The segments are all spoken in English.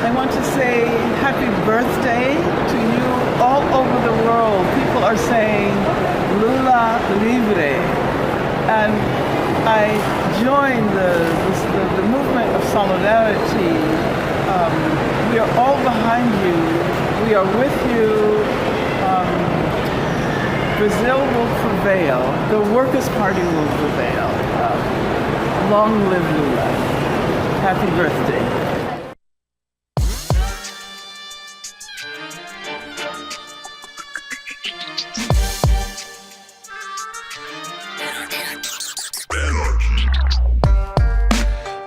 I want to say happy birthday to you all over the world. People are saying Lula Libre. And I join the movement of solidarity. We are all behind you. We are with you. Brazil will prevail. The Workers' Party will prevail. Long live Lula. Happy birthday.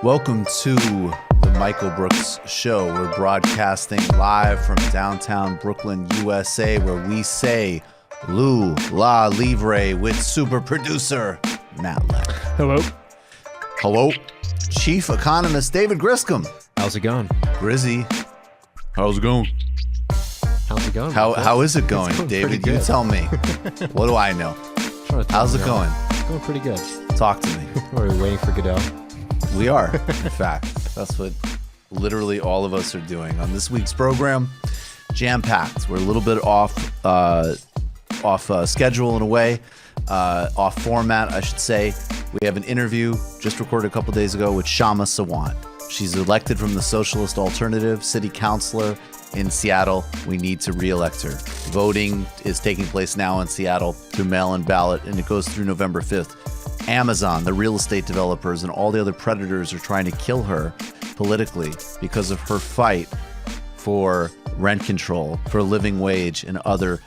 Welcome to the Michael Brooks Show. We're broadcasting live from downtown Brooklyn, USA, where we say Lula Libre with super producer Matt Leck. Hello. Hello. Chief economist David Griscom. How's it going? Grizzy. How's it going? How's it going? How is it going, David? You tell me. What do I know? How's it going? It's going pretty good. Talk to me. Are we waiting for Goodell? We are, in fact. That's what literally all of us are doing on this week's program. Jam-packed. We're a little bit off schedule in a way, off format, I should say. We have an interview just recorded a couple days ago with Kshama Sawant. She's elected from the Socialist Alternative, city councilor in Seattle. We need to re-elect her. Voting is taking place now in Seattle through mail-in ballot, and it goes through November 5th. Amazon, the real estate developers, and all the other predators are trying to kill her politically because of her fight for rent control, for a living wage, and other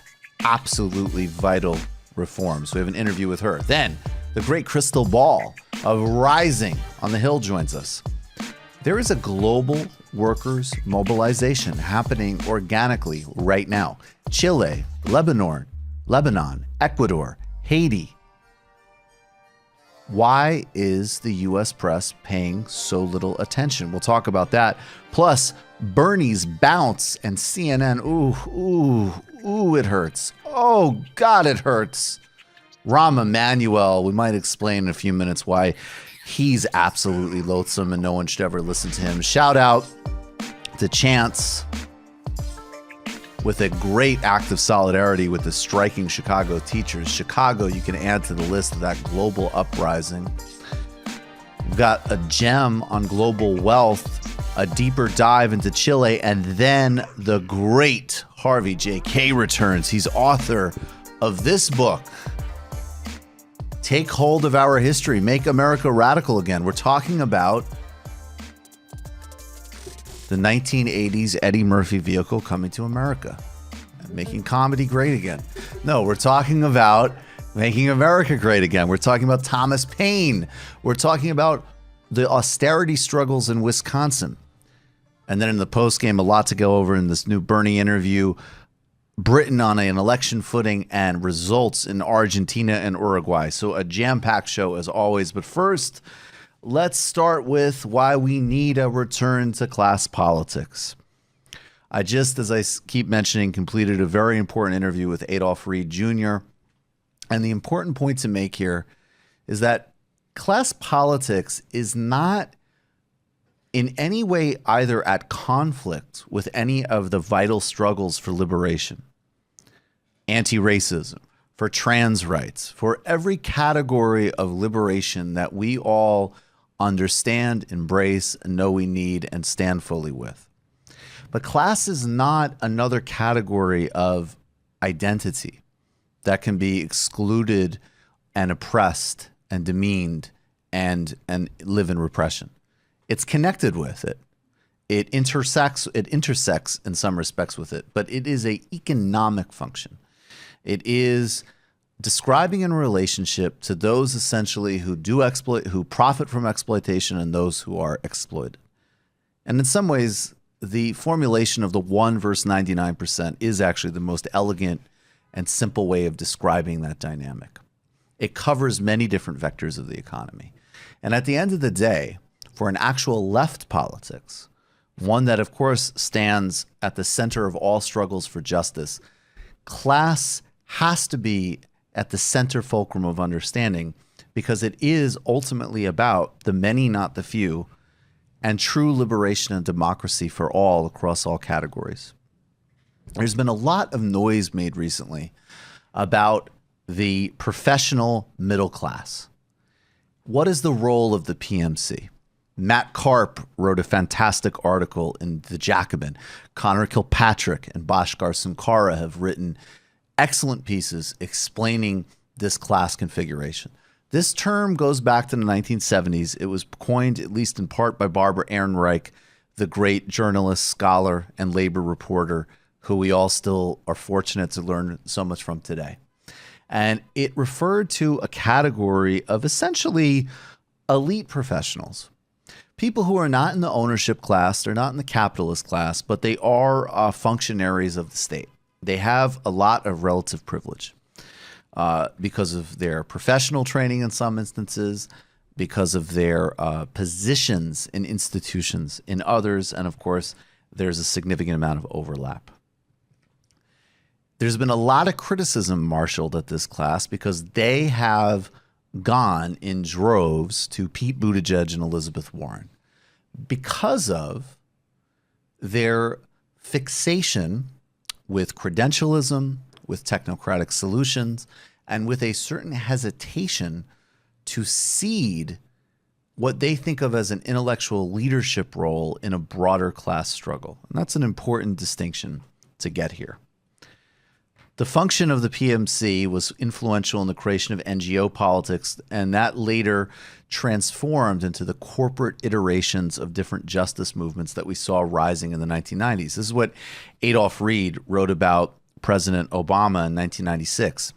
absolutely vital reforms. We have an interview with her. Then, the great Krystal Ball of Rising on the Hill joins us. There is a global workers' mobilization happening organically right now. Chile, Lebanon, Ecuador, Haiti. Why is the U.S. press paying so little attention? We'll talk about that. Plus, Bernie's bounce and CNN. Ooh, it hurts. Oh, God, it hurts. Rahm Emanuel, we might explain in a few minutes why he's absolutely loathsome and no one should ever listen to him. Shout out to Chance with a great act of solidarity with the striking Chicago teachers. Chicago, you can add to the list of that global uprising. We've got a gem on global wealth, a deeper dive into Chile, and then the great Harvey J Kaye returns. He's author of this book, Take Hold of Our History, Make America Radical Again. We're talking about the 1980s Eddie Murphy vehicle coming to America and making comedy great again. No, we're talking about making America great again. We're talking about Thomas Paine. We're talking about the austerity struggles in Wisconsin. And then in the postgame, a lot to go over in this new Bernie interview. Britain on an election footing and results in Argentina and Uruguay. So a jam-packed show as always. But first, let's start with why we need a return to class politics. I just, as I keep mentioning, completed a very important interview with Adolph Reed Jr. And the important point to make here is that class politics is not in any way either at conflict with any of the vital struggles for liberation, anti-racism, for trans rights, for every category of liberation that we all understand, embrace, and know we need and stand fully with. But class is not another category of identity that can be excluded and oppressed and demeaned and live in repression. It's connected with it. It intersects in some respects with it, but it is an economic function. It is describing in relationship to those essentially who do exploit, who profit from exploitation, and those who are exploited. And in some ways, the formulation of the 1 versus 99% is actually the most elegant and simple way of describing that dynamic. It covers many different vectors of the economy. And at the end of the day, for an actual left politics, one that, of course, stands at the center of all struggles for justice, class has to be at the center fulcrum of understanding because it is ultimately about the many, not the few, and true liberation and democracy for all across all categories. There's been a lot of noise made recently about the professional middle class. What is the role of the PMC? Matt Karp wrote a fantastic article in The Jacobin. Connor Kilpatrick and Bhaskar Sunkara have written excellent pieces explaining this class configuration. This term goes back to the 1970s. It was coined, at least in part, by Barbara Ehrenreich, the great journalist, scholar, and labor reporter who we all still are fortunate to learn so much from today. And it referred to a category of essentially elite professionals. People who are not in the ownership class, they're not in the capitalist class, but they are functionaries of the state. They have a lot of relative privilege because of their professional training in some instances, because of their positions in institutions in others, and of course, there's a significant amount of overlap. There's been a lot of criticism marshaled at this class because they have gone in droves to Pete Buttigieg and Elizabeth Warren because of their fixation with credentialism, with technocratic solutions, and with a certain hesitation to cede what they think of as an intellectual leadership role in a broader class struggle. And that's an important distinction to get here. The function of the PMC was influential in the creation of NGO politics, and that later transformed into the corporate iterations of different justice movements that we saw rising in the 1990s. This is what Adolph Reed wrote about President Obama in 1996.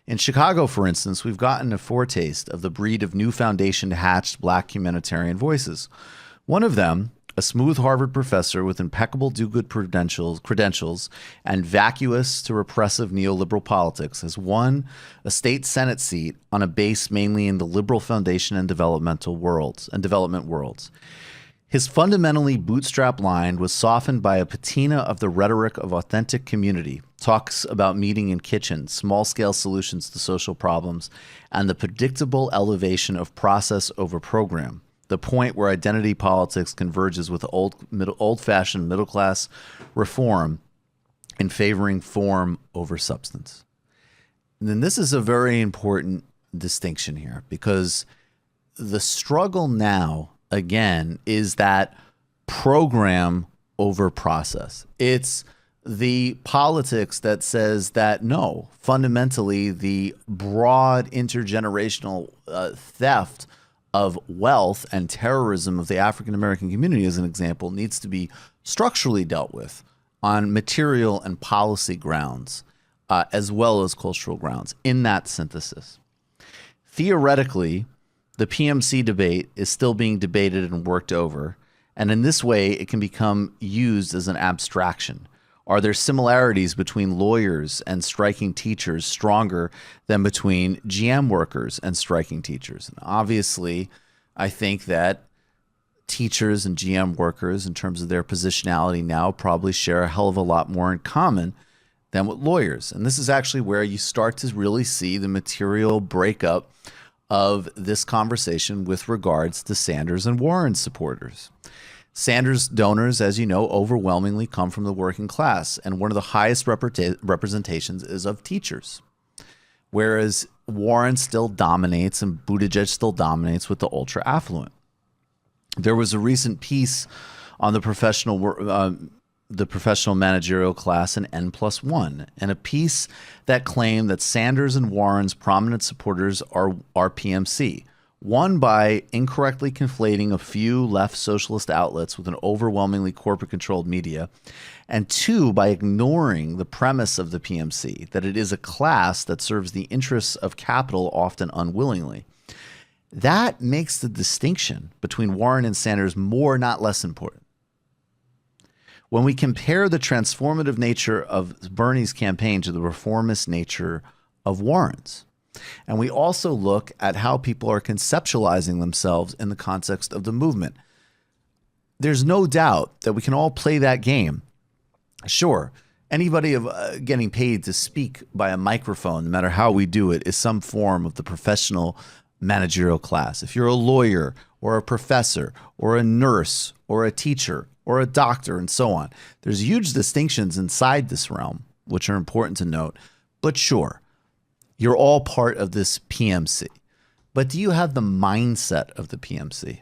In Chicago, for instance, we've gotten a foretaste of the breed of new foundation-hatched black humanitarian voices. One of them, a smooth Harvard professor with impeccable do-good credentials and vacuous to repressive neoliberal politics, has won a state Senate seat on a base mainly in the liberal foundation and development worlds. His fundamentally bootstrap line was softened by a patina of the rhetoric of authentic community, talks about meeting in kitchens, small-scale solutions to social problems, and the predictable elevation of process over program. The point where identity politics converges with old-fashioned middle-class reform in favoring form over substance. And then this is a very important distinction here, because the struggle now, again, is that program over process. It's the politics that says that, no, fundamentally, the broad intergenerational theft of wealth and terrorism of the African American community, as an example, needs to be structurally dealt with on material and policy grounds, as well as cultural grounds, in that synthesis. Theoretically, the PMC debate is still being debated and worked over, and in this way, it can become used as an abstraction. Are there similarities between lawyers and striking teachers stronger than between GM workers and striking teachers? And obviously, I think that teachers and GM workers, in terms of their positionality now, probably share a hell of a lot more in common than with lawyers. And this is actually where you start to really see the material breakup of this conversation with regards to Sanders and Warren supporters. Sanders donors, as you know, overwhelmingly come from the working class, and one of the highest representations is of teachers, whereas Warren still dominates and Buttigieg still dominates with the ultra-affluent. There was a recent piece on the professional managerial class in N+1, and a piece that claimed that Sanders and Warren's prominent supporters are PMC. One, by incorrectly conflating a few left socialist outlets with an overwhelmingly corporate-controlled media, and two, by ignoring the premise of the PMC, that it is a class that serves the interests of capital often unwillingly. That makes the distinction between Warren and Sanders more, not less important. When we compare the transformative nature of Bernie's campaign to the reformist nature of Warren's, and we also look at how people are conceptualizing themselves in the context of the movement, there's no doubt that we can all play that game. Sure, anybody getting paid to speak by a microphone, no matter how we do it, is some form of the professional managerial class. If you're a lawyer or a professor or a nurse or a teacher or a doctor and so on. There's huge distinctions inside this realm, which are important to note. But sure, you're all part of this PMC. But do you have the mindset of the PMC?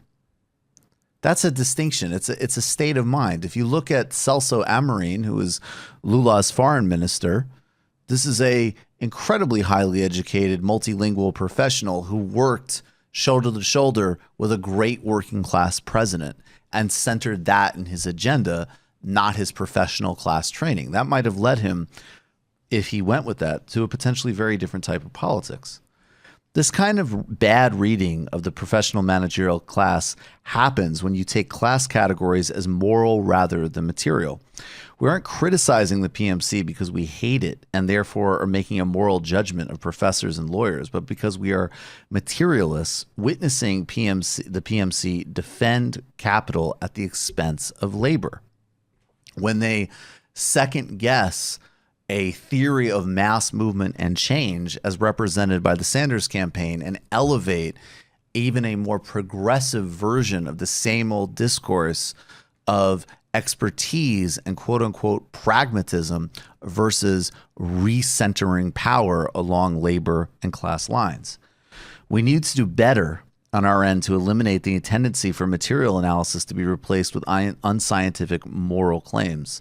That's a distinction. It's a state of mind. If you look at Celso Amorim, who is Lula's foreign minister, this is a incredibly highly educated, multilingual professional who worked shoulder to shoulder with a great working class president and centered that in his agenda, not his professional class training. That might have led him, if he went with that, to a potentially very different type of politics. This kind of bad reading of the professional managerial class happens when you take class categories as moral rather than material. We aren't criticizing the PMC because we hate it and therefore are making a moral judgment of professors and lawyers, but because we are materialists witnessing the PMC defend capital at the expense of labor. When they second guess a theory of mass movement and change as represented by the Sanders campaign and elevate even a more progressive version of the same old discourse of expertise and quote unquote pragmatism versus recentering power along labor and class lines. We need to do better on our end to eliminate the tendency for material analysis to be replaced with unscientific moral claims.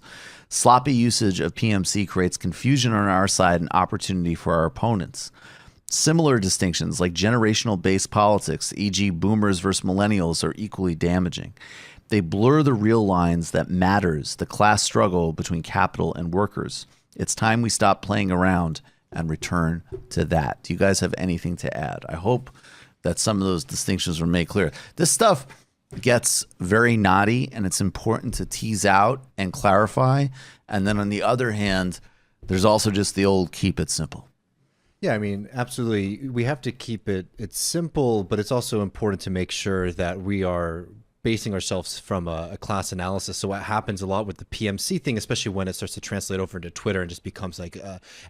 Sloppy usage of PMC creates confusion on our side and opportunity for our opponents. Similar distinctions like generational-based politics, e.g. boomers versus millennials, are equally damaging. They blur the real lines that matters, the class struggle between capital and workers. It's time we stop playing around and return to that. Do you guys have anything to add? I hope that some of those distinctions were made clear. This stuff gets very knotty, and it's important to tease out and clarify. And then on the other hand, there's also just the old keep it simple. Yeah, I mean, absolutely. We have to keep it's simple, but it's also important to make sure that we are basing ourselves from a class analysis. So what happens a lot with the PMC thing, especially when it starts to translate over into Twitter and just becomes like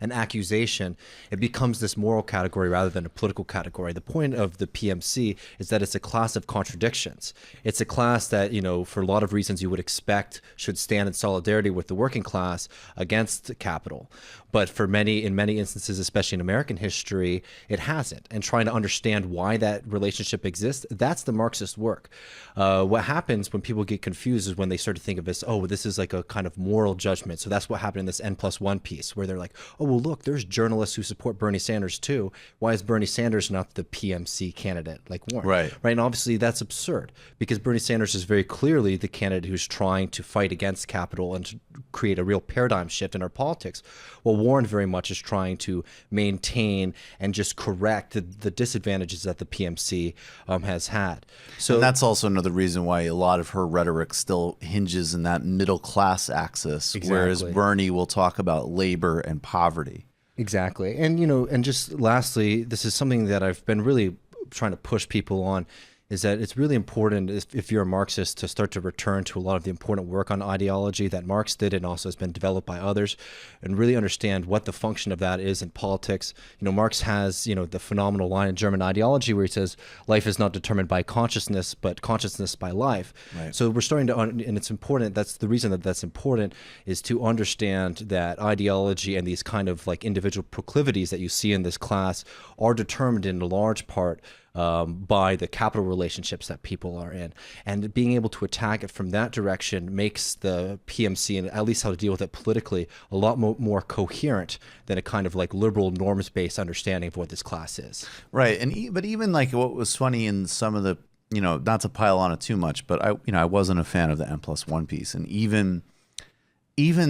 an accusation, it becomes this moral category rather than a political category. The point of the PMC is that it's a class of contradictions. It's a class that, you know, for a lot of reasons you would expect should stand in solidarity with the working class against capital. But for in many instances, especially in American history, it hasn't. And trying to understand why that relationship exists, that's the Marxist work. What happens when people get confused is when they start to think of this, oh, this is like a kind of moral judgment. So that's what happened in this N+1 piece, where they're like, oh, well, look, there's journalists who support Bernie Sanders too. Why is Bernie Sanders not the PMC candidate like Warren? Right. And obviously that's absurd, because Bernie Sanders is very clearly the candidate who's trying to fight against capital and to create a real paradigm shift in our politics. Well, Warren very much is trying to maintain and just correct the disadvantages that the PMC has had. So and that's also another reason why a lot of her rhetoric still hinges in that middle class axis, whereas Bernie will talk about labor and poverty. Exactly. And, you know, and just lastly, this is something that I've been really trying to push people on, is that it's really important if you're a Marxist to start to return to a lot of the important work on ideology that Marx did and also has been developed by others, and really understand what the function of that is in politics. You know, Marx has, you know, the phenomenal line in German Ideology where he says, life is not determined by consciousness, but consciousness by life. Right. So we're starting to, and it's important, that's the reason that that's important, is to understand that ideology and these kind of like individual proclivities that you see in this class are determined in large part by the capital relationships that people are in. And being able to attack it from that direction makes the PMC, and at least how to deal with it politically, a lot more coherent than a kind of like liberal norms-based understanding of what this class is. Right. But even like what was funny in some of the, you know, not to pile on it too much, but I wasn't a fan of the N+1 piece. And even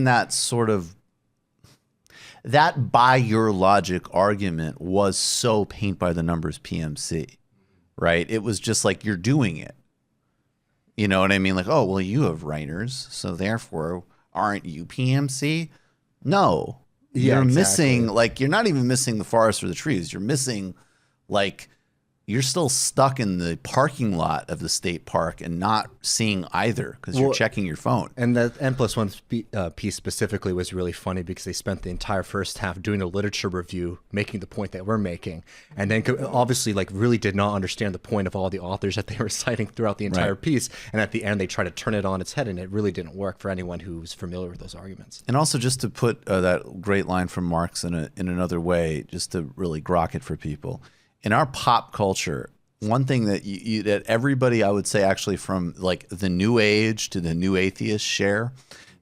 that sort of, that by your logic argument was so paint by the numbers PMC, right? It was just like, you're doing it. You know what I mean? Like, oh, well, you have writers, so therefore aren't you PMC? No, you're missing, like, you're not even missing the forest or the trees. You're missing like you're still stuck in the parking lot of the state park and not seeing either because you're checking your phone. And that N+1 piece specifically was really funny because they spent the entire first half doing a literature review, making the point that we're making, and then obviously like really did not understand the point of all the authors that they were citing throughout the entire piece. And at the end, they tried to turn it on its head, and it really didn't work for anyone who's familiar with those arguments. And also, just to put that great line from Marx in another way, just to really grok it for people. In our pop culture, one thing that that everybody, I would say, actually from like the new age to the new atheist share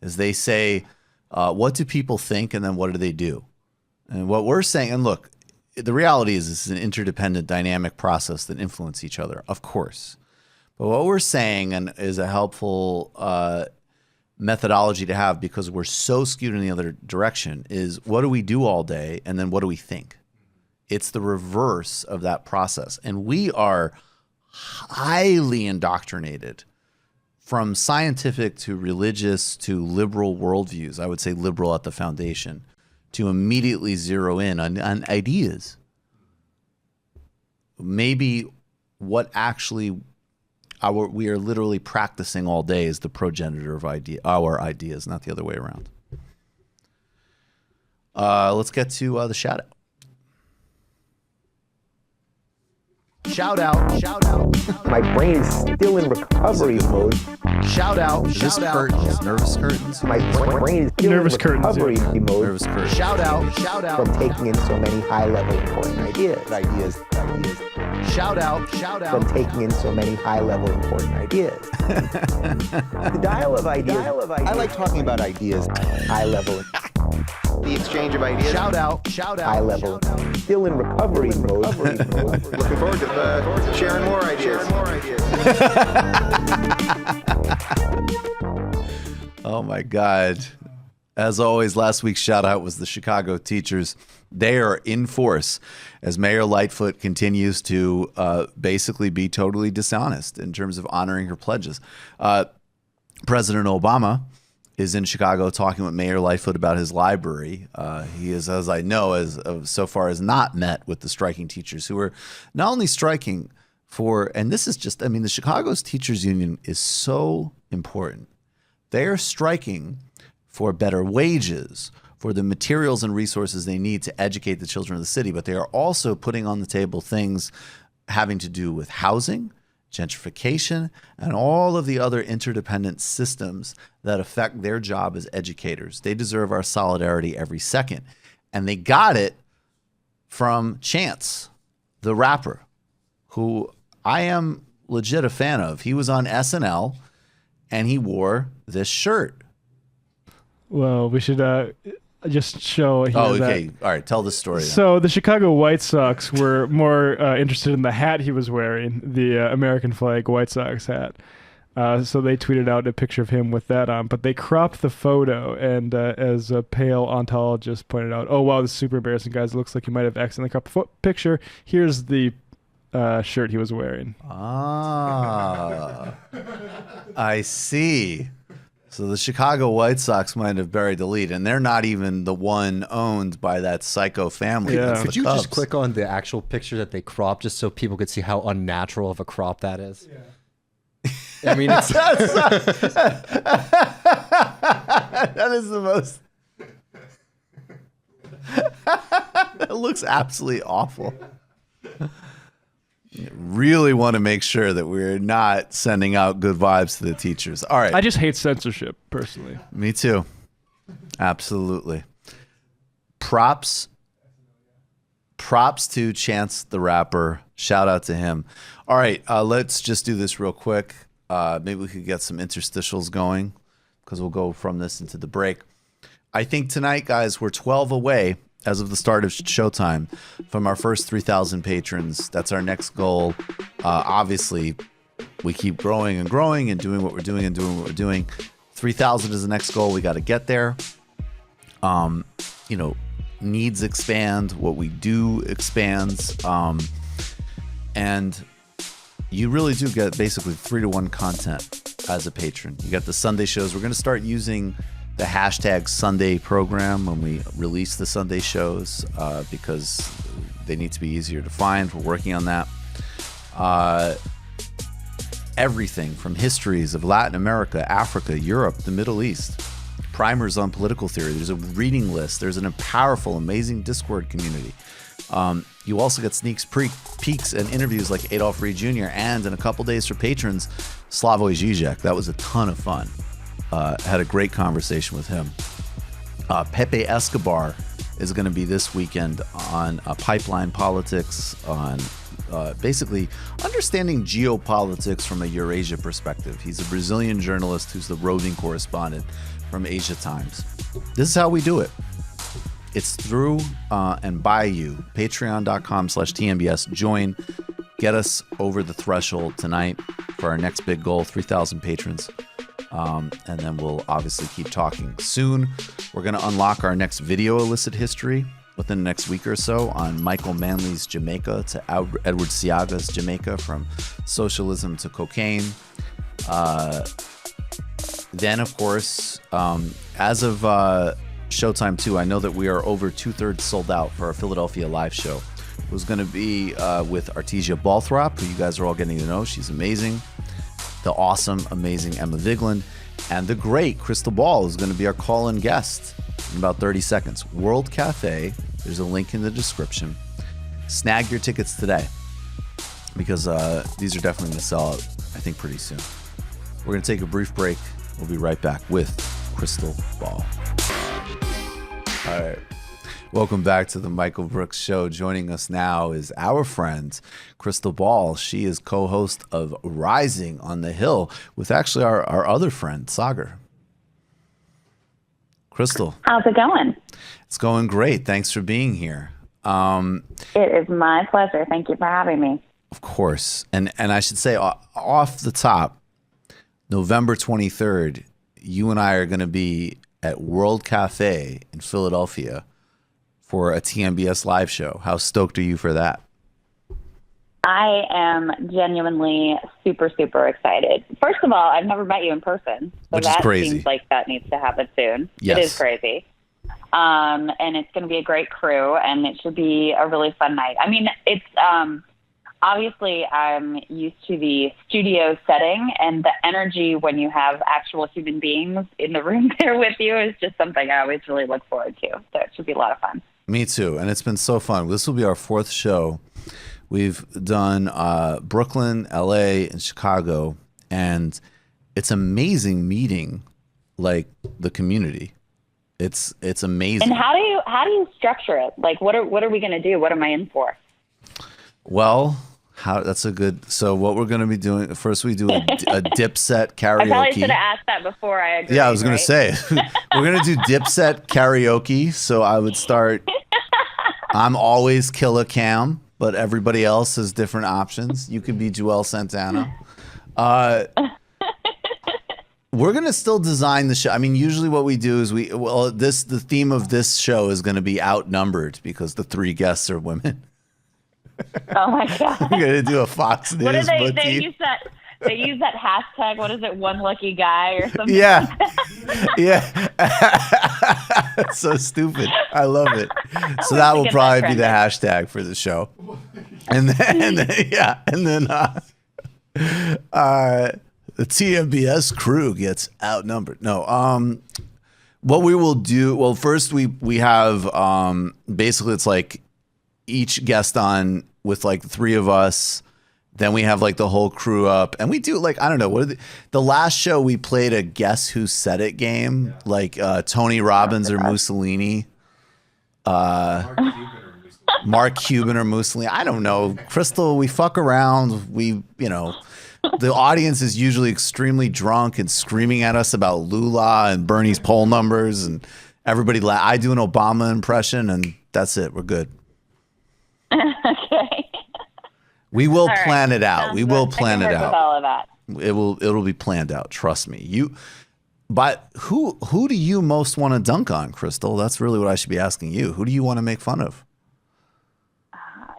is they say, what do people think and then what do they do? And what we're saying, and look, the reality is this is an interdependent dynamic process that influence each other, of course. But what we're saying and is a helpful methodology to have because we're so skewed in the other direction is what do we do all day and then what do we think? It's the reverse of that process. And we are highly indoctrinated from scientific to religious to liberal worldviews. I would say liberal at the foundation to immediately zero in on ideas. Maybe what actually we are literally practicing all day is the progenitor of our ideas, not the other way around. Let's get to the shout out. Shout out. My brain is still in recovery mode. Shout out. Curtains, nervous curtains. My brain is still Nervous in curtains, recovery yeah. mode. Nervous curtains. Shout out. From taking in so many high-level important ideas. Shout out. From taking in so many high-level important ideas. The dial of ideas. I like talking about ideas. High-level. The exchange of ideas. Shout out. High-level. Still in recovery mode. Looking forward to sharing more ideas. Oh my God. As always, last week's shout out was the Chicago teachers. They are in force as Mayor Lightfoot continues to basically be totally dishonest in terms of honoring her pledges. President Obama is in Chicago talking with Mayor Lightfoot about his library. He is, as I know, so far has not met with the striking teachers who are not only striking for, and this is just, I mean, the Chicago's teachers union is so important. They are striking for better wages, for the materials and resources they need to educate the children of the city, but they are also putting on the table things having to do with housing, gentrification, and all of the other interdependent systems that affect their job as educators. They deserve our solidarity every second. And they got it from Chance, the rapper, who I am legit a fan of. He was on SNL and he wore this shirt. Well, we should just show here okay. that. All right. Tell the story. Then. So the Chicago White Sox were more interested in the hat he was wearing, the American flag White Sox hat. So they tweeted out a picture of him with that on, but they cropped the photo. And as a pale ontologist pointed out, oh, wow, this is super embarrassing, guys. It looks like you might have accidentally cropped the picture. Here's the shirt he was wearing. Ah, I see. So the Chicago White Sox might have buried the lead, and they're not even the one owned by that psycho family. Yeah. That's the Could you Cubs. just click on the actual picture that they cropped just so people could see how unnatural of a crop that is? Yeah. I mean, it's That is the most. It looks absolutely awful. Really want to make sure that we're not sending out good vibes to the teachers. All right. I just hate censorship, personally. Me too. Absolutely. Props to Chance the Rapper. Shout out to him. All right, let's just do this real quick. Maybe we could get some interstitials going because we'll go from this into the break. I think tonight, guys, we're 12 away as of the start of Showtime from our first 3,000 patrons. That's our next goal. Obviously, we keep growing and growing and doing what we're doing and doing what we're doing. 3,000 is the next goal. We got to get there. Needs expand. What we do expands. And you really do get basically 3-to-1 content as a patron. You got the Sunday shows. We're going to start using the hashtag Sunday program when we release the Sunday shows because they need to be easier to find. We're working on that. everything from histories of Latin America, Africa, Europe, the Middle East, primers on political theory. There's a reading list. There's a powerful, amazing Discord community. You also get peeks and interviews like Adolf Reed Jr. and in a couple days for patrons, Slavoj Žižek. That was a ton of fun. Had a great conversation with him. Pepe Escobar is going to be this weekend on pipeline politics, on basically understanding geopolitics from a Eurasia perspective. He's a Brazilian journalist who's the roving correspondent from Asia Times. This is how we do it. It's through and by you. Patreon.com/TMBS. Join. Get us over the threshold tonight for our next big goal, 3,000 patrons. And then we'll obviously keep talking. Soon, we're going to unlock our next video illicit history within the next week or so on Michael Manley's Jamaica to Edward Seaga's Jamaica, from socialism to cocaine. Then, of course, as of Showtime 2, I know that we are over 2/3 sold out for our Philadelphia live show. It was going to be with Artesia Balthrop, who you guys are all getting to know. She's amazing. The awesome, amazing Emma Vigeland. And the great Krystal Ball is going to be our call-in guest in about 30 seconds. World Cafe, there's a link in the description. Snag your tickets today, because these are definitely going to sell out, I think, pretty soon. We're going to take a brief break. We'll be right back with Krystal Ball. All right. Welcome back to the Michael Brooks Show. Joining us now is our friend, Krystal Ball. She is co-host of Rising on the Hill with actually our other friend, Sagar. Krystal. How's it going? It's going great. Thanks for being here. It is my pleasure. Thank you for having me. Of course. And I should say off the top, November 23rd, you and I are going to be at World Cafe in Philadelphia for a TMBS live show. How stoked are you for that? I am genuinely super, super excited. First of all, I've never met you in person. So Which is crazy. Seems like that needs to happen soon. Yes. It is crazy. And it's going to be a great crew, and it should be a really fun night. I mean, it's obviously I'm used to the studio setting, and the energy when you have actual human beings in the room there with you is just something I always really look forward to. So it should be a lot of fun. Me too. And it's been so fun. This will be our 4th show. We've done Brooklyn, LA, and Chicago. And it's amazing meeting like the community. It's amazing. And how do you structure it? Like, what are we going to do? What am I in for? Well, that's a good. So what we're going to be doing first, we do a Dipset karaoke. I probably should have asked that before I agreed. Yeah, I was going to say we're going to do Dipset karaoke. So I would start. I'm always Killa Cam, but everybody else has different options. You could be Joel Santana. We're going to still design the show. I mean, usually what we do is the theme of this show is going to be outnumbered because the 3 guests are women. Oh my God. We're going to do a Fox News. What do they use that hashtag? What is it? One lucky guy or something? Yeah. Yeah. That's so stupid. I love it. So that will probably be the hashtag for the show. And then the TMBS crew gets outnumbered. No, what we will do, well, first we have, basically it's like each guest on with like 3 of us. Then we have like the whole crew up, and we do like, I don't know, the last show we played a Guess Who Said It game, like Tony Robbins or Mussolini. Mark Cuban or Mussolini. I don't know. Krystal, we fuck around. The audience is usually extremely drunk and screaming at us about Lula and Bernie's poll numbers, and everybody. I do an Obama impression, and that's it. We're good. Okay. We will plan it out. We will plan it out. With all of that. It'll be planned out. Trust me. But who do you most want to dunk on, Krystal? That's really what I should be asking you. Who do you want to make fun of?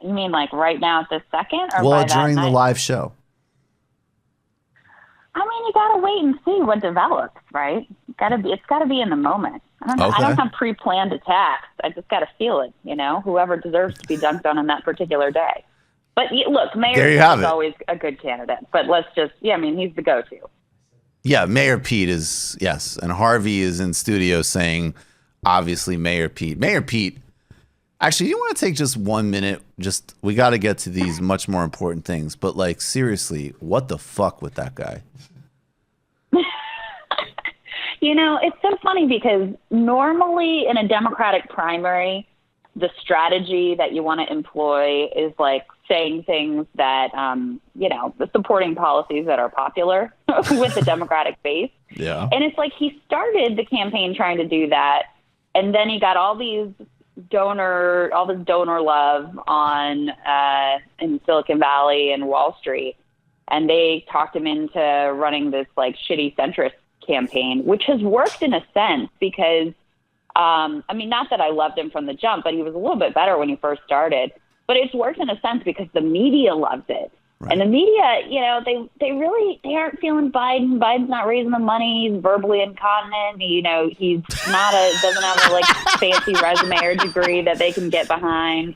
You mean like right now at this second, or well, during the live show? I mean, you gotta wait and see what develops, right? It's gotta be in the moment. I don't have pre-planned attacks. I just gotta feel it. Whoever deserves to be dunked on that particular day. But look, Mayor There you Pete have is it. always a good candidate. But let's just, I mean, he's the go-to. Yeah, Mayor Pete is, yes. And Harvey is in studio saying, obviously, Mayor Pete. Mayor Pete, actually, you want to take just 1 minute? We got to get to these much more important things. But, like, seriously, what the fuck with that guy? You know, it's so funny because normally in a Democratic primary, the strategy that you want to employ is like saying things that, supporting policies that are popular with the Democratic base. Yeah. And it's like he started the campaign trying to do that. And then he got all this donor love on in Silicon Valley and Wall Street. And they talked him into running this like shitty centrist campaign, which has worked in a sense because, not that I loved him from the jump, but he was a little bit better when he first started. But it's worked in a sense because the media loves it. Right. And the media, they aren't feeling Biden. Biden's not raising the money. He's verbally incontinent. He's doesn't have a fancy resume or degree that they can get behind.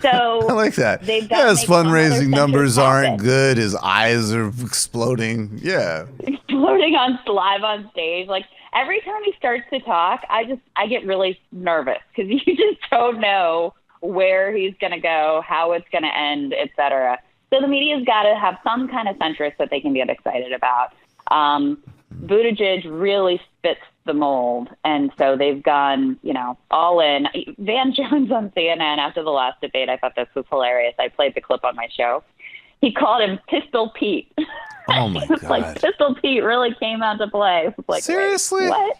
So I like that. His fundraising numbers aren't good. His eyes are exploding. Yeah. Exploding live on stage. Like every time he starts to talk, I get really nervous because you just don't know where he's going to go, how it's going to end, et cetera. So the media's got to have some kind of centrist that they can get excited about. Buttigieg really fits the mold, and so they've gone, all in. Van Jones on CNN after the last debate, I thought this was hilarious. I played the clip on my show. He called him Pistol Pete. Oh my God! Like Pistol Pete really came out to play. It was like, seriously, what?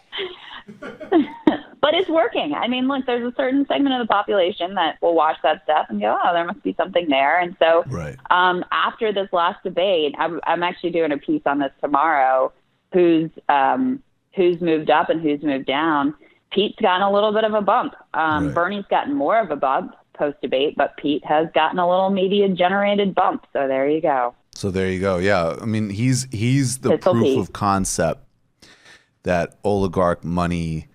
But it's working. I mean, look, there's a certain segment of the population that will watch that stuff and go, oh, there must be something there. And so right. After this last debate, I'm actually doing a piece on this tomorrow, who's moved up and who's moved down. Pete's gotten a little bit of a bump. Right. Bernie's gotten more of a bump post-debate, but Pete has gotten a little media-generated bump. So there you go. Yeah. I mean, he's the Pistol proof Pete. of concept that oligarch money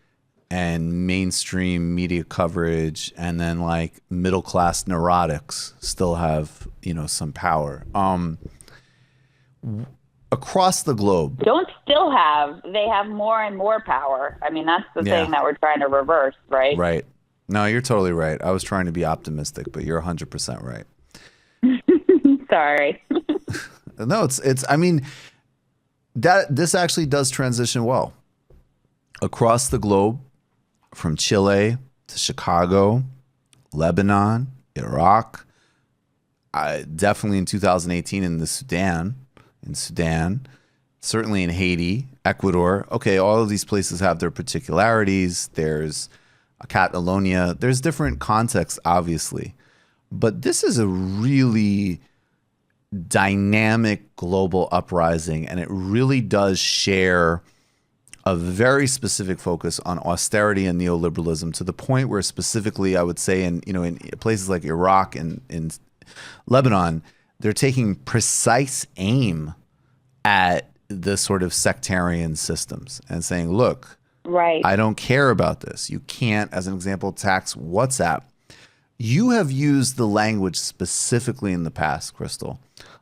and mainstream media coverage and then like middle class neurotics still have, some power. Across the globe. They have more and more power. I mean, that's the thing that we're trying to reverse, right? Right. No, you're totally right. I was trying to be optimistic, but you're 100% right. Sorry. No, this actually does transition well. Across the globe, from Chile to Chicago, Lebanon, Iraq, definitely in 2018 in Sudan, certainly in Haiti, Ecuador. Okay, all of these places have their particularities. There's Catalonia. There's different contexts, obviously. But this is a really dynamic global uprising, and it really does share a very specific focus on austerity and neoliberalism, to the point where specifically I would say in places like Iraq and in Lebanon, they're taking precise aim at the sort of sectarian systems and saying, look, right, I don't care about this. You can't, as an example, tax WhatsApp. You have used the language specifically in the past, Krystal,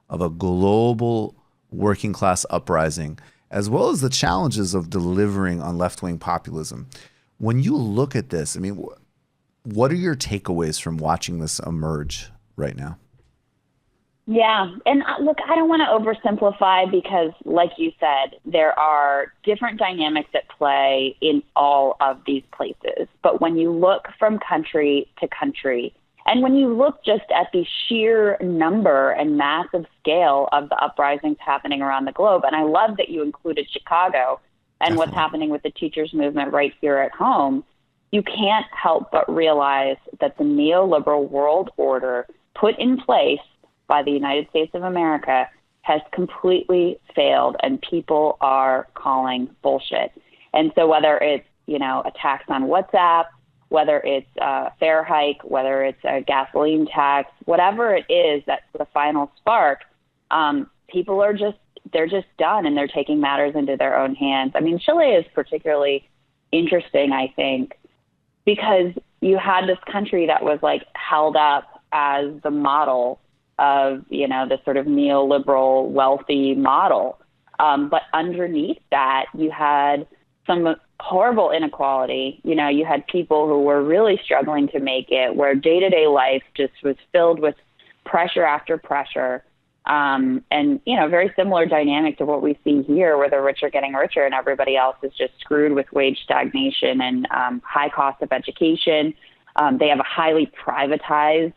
of a global working class uprising, as well as the challenges of delivering on left-wing populism. When you look at this, I mean, what are your takeaways from watching this emerge right now? Yeah. And look, I don't want to oversimplify because, like you said, there are different dynamics at play in all of these places. But when you look from country to country, and when you look just at the sheer number and massive scale of the uprisings happening around the globe, and I love that you included Chicago and what's happening with the teachers movement right here at home, you can't help but realize that the neoliberal world order put in place by the United States of America has completely failed, and people are calling bullshit. And so whether it's, a tax on WhatsApp, whether it's a fare hike, whether it's a gasoline tax, whatever it is that's the final spark, people are they're just done, and they're taking matters into their own hands. I mean, Chile is particularly interesting, I think, because you had this country that was like held up as the model of, the sort of neoliberal wealthy model. But underneath that, you had some horrible inequality. You had people who were really struggling to make it, where day-to-day life just was filled with pressure after pressure. And, very similar dynamic to what we see here, where the rich are getting richer and everybody else is just screwed with wage stagnation and high cost of education. They have a highly privatized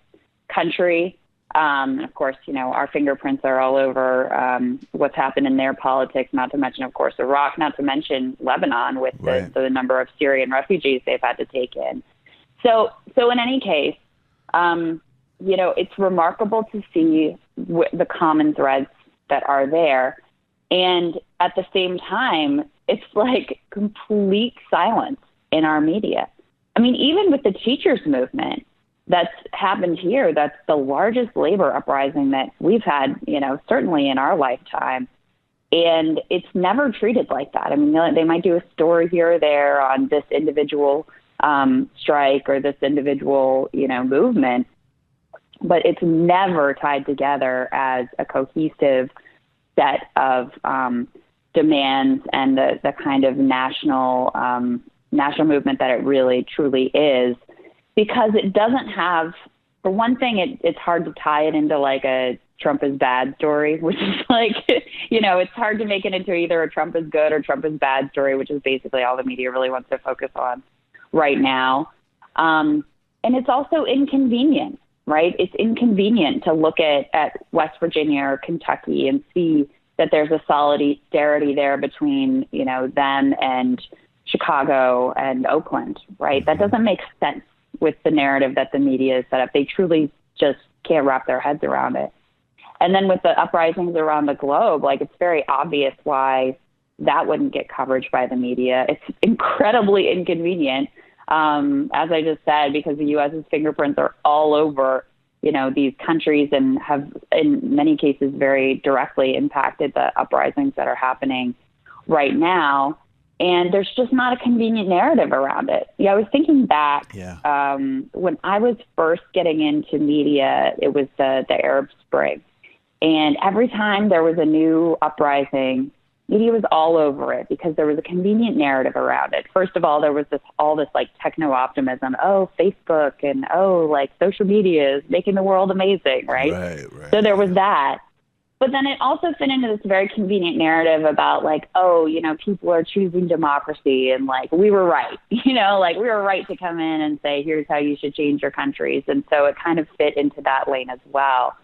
country. Of course, our fingerprints are all over what's happened in their politics, not to mention, of course, Iraq, not to mention Lebanon with the number of Syrian refugees they've had to take in. So in any case, it's remarkable to see the common threads that are there. And at the same time, it's like complete silence in our media. I mean, even with the teachers movement that's happened here, that's the largest labor uprising that we've had, certainly in our lifetime. And it's never treated like that. I mean, they might do a story here or there on this individual strike or this individual, movement, but it's never tied together as a cohesive set of demands and the kind of national movement that it really truly is, because it doesn't have, for one thing, it's hard to tie it into like a Trump is bad story, which is like, it's hard to make it into either a Trump is good or Trump is bad story, which is basically all the media really wants to focus on right now. And it's also inconvenient, right? It's inconvenient to look at West Virginia or Kentucky and see that there's a solidarity there between, them and Chicago and Oakland, right? That doesn't make sense with the narrative that the media is set up. They truly just can't wrap their heads around it. And then with the uprisings around the globe, like, it's very obvious why that wouldn't get coverage by the media. It's incredibly inconvenient, as I just said, because the U.S.'s fingerprints are all over, these countries and have, in many cases, very directly impacted the uprisings that are happening right now. And there's just not a convenient narrative around it. I was thinking back when I was first getting into media, it was the Arab Spring. And every time there was a new uprising, media was all over it because there was a convenient narrative around it. First of all, there was all this like techno optimism. Oh, Facebook and like social media is making the world amazing, right? Right. So there was that. But then it also fit into this very convenient narrative about like, people are choosing democracy and like, we were right, like we were right to come in and say, here's how you should change your countries. And so it kind of fit into that lane as well.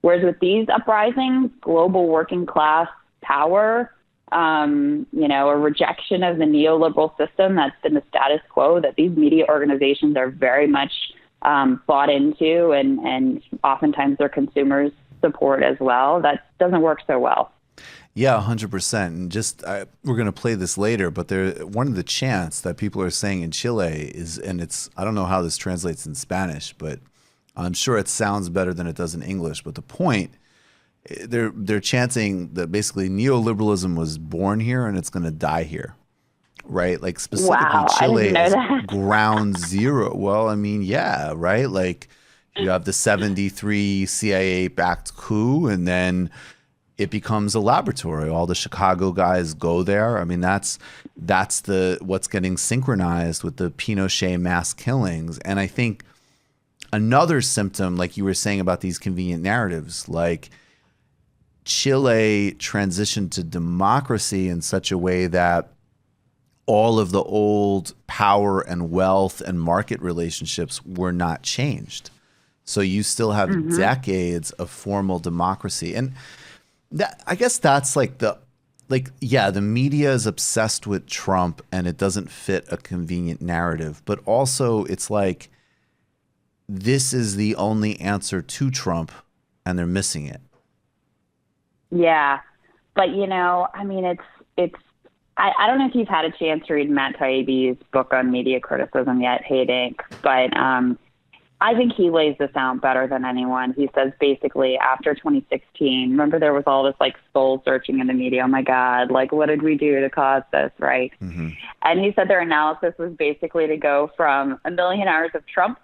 Whereas with these uprisings, global working class power, a rejection of the neoliberal system that's been the status quo that these media organizations are very much bought into, and oftentimes their consumers support as well. That doesn't work so well. Yeah, 100%. And we're going to play this later, but one of the chants that people are saying in Chile is, and I don't know how this translates in Spanish, but I'm sure it sounds better than it does in English. But the point, they're chanting that basically neoliberalism was born here and it's going to die here, right? Like specifically Chile is ground zero. Well, I mean, yeah, right? Like you have the 73 CIA-backed coup, and then it becomes a laboratory. All the Chicago guys go there. I mean, that's what's getting synchronized with the Pinochet mass killings. And I think another symptom, like you were saying about these convenient narratives, like Chile transitioned to democracy in such a way that all of the old power and wealth and market relationships were not changed. So you still have decades of formal democracy. And I guess that's the media is obsessed with Trump and it doesn't fit a convenient narrative. But also it's like, this is the only answer to Trump and they're missing it. Yeah. But, I mean, I don't know if you've had a chance to read Matt Taibbi's book on media criticism yet, Hate Inc., but I think he lays this out better than anyone. He says basically after 2016, remember there was all this like soul searching in the media. Oh my God, like what did we do to cause this, right? Mm-hmm. And he said their analysis was basically to go from 1 million hours of Trump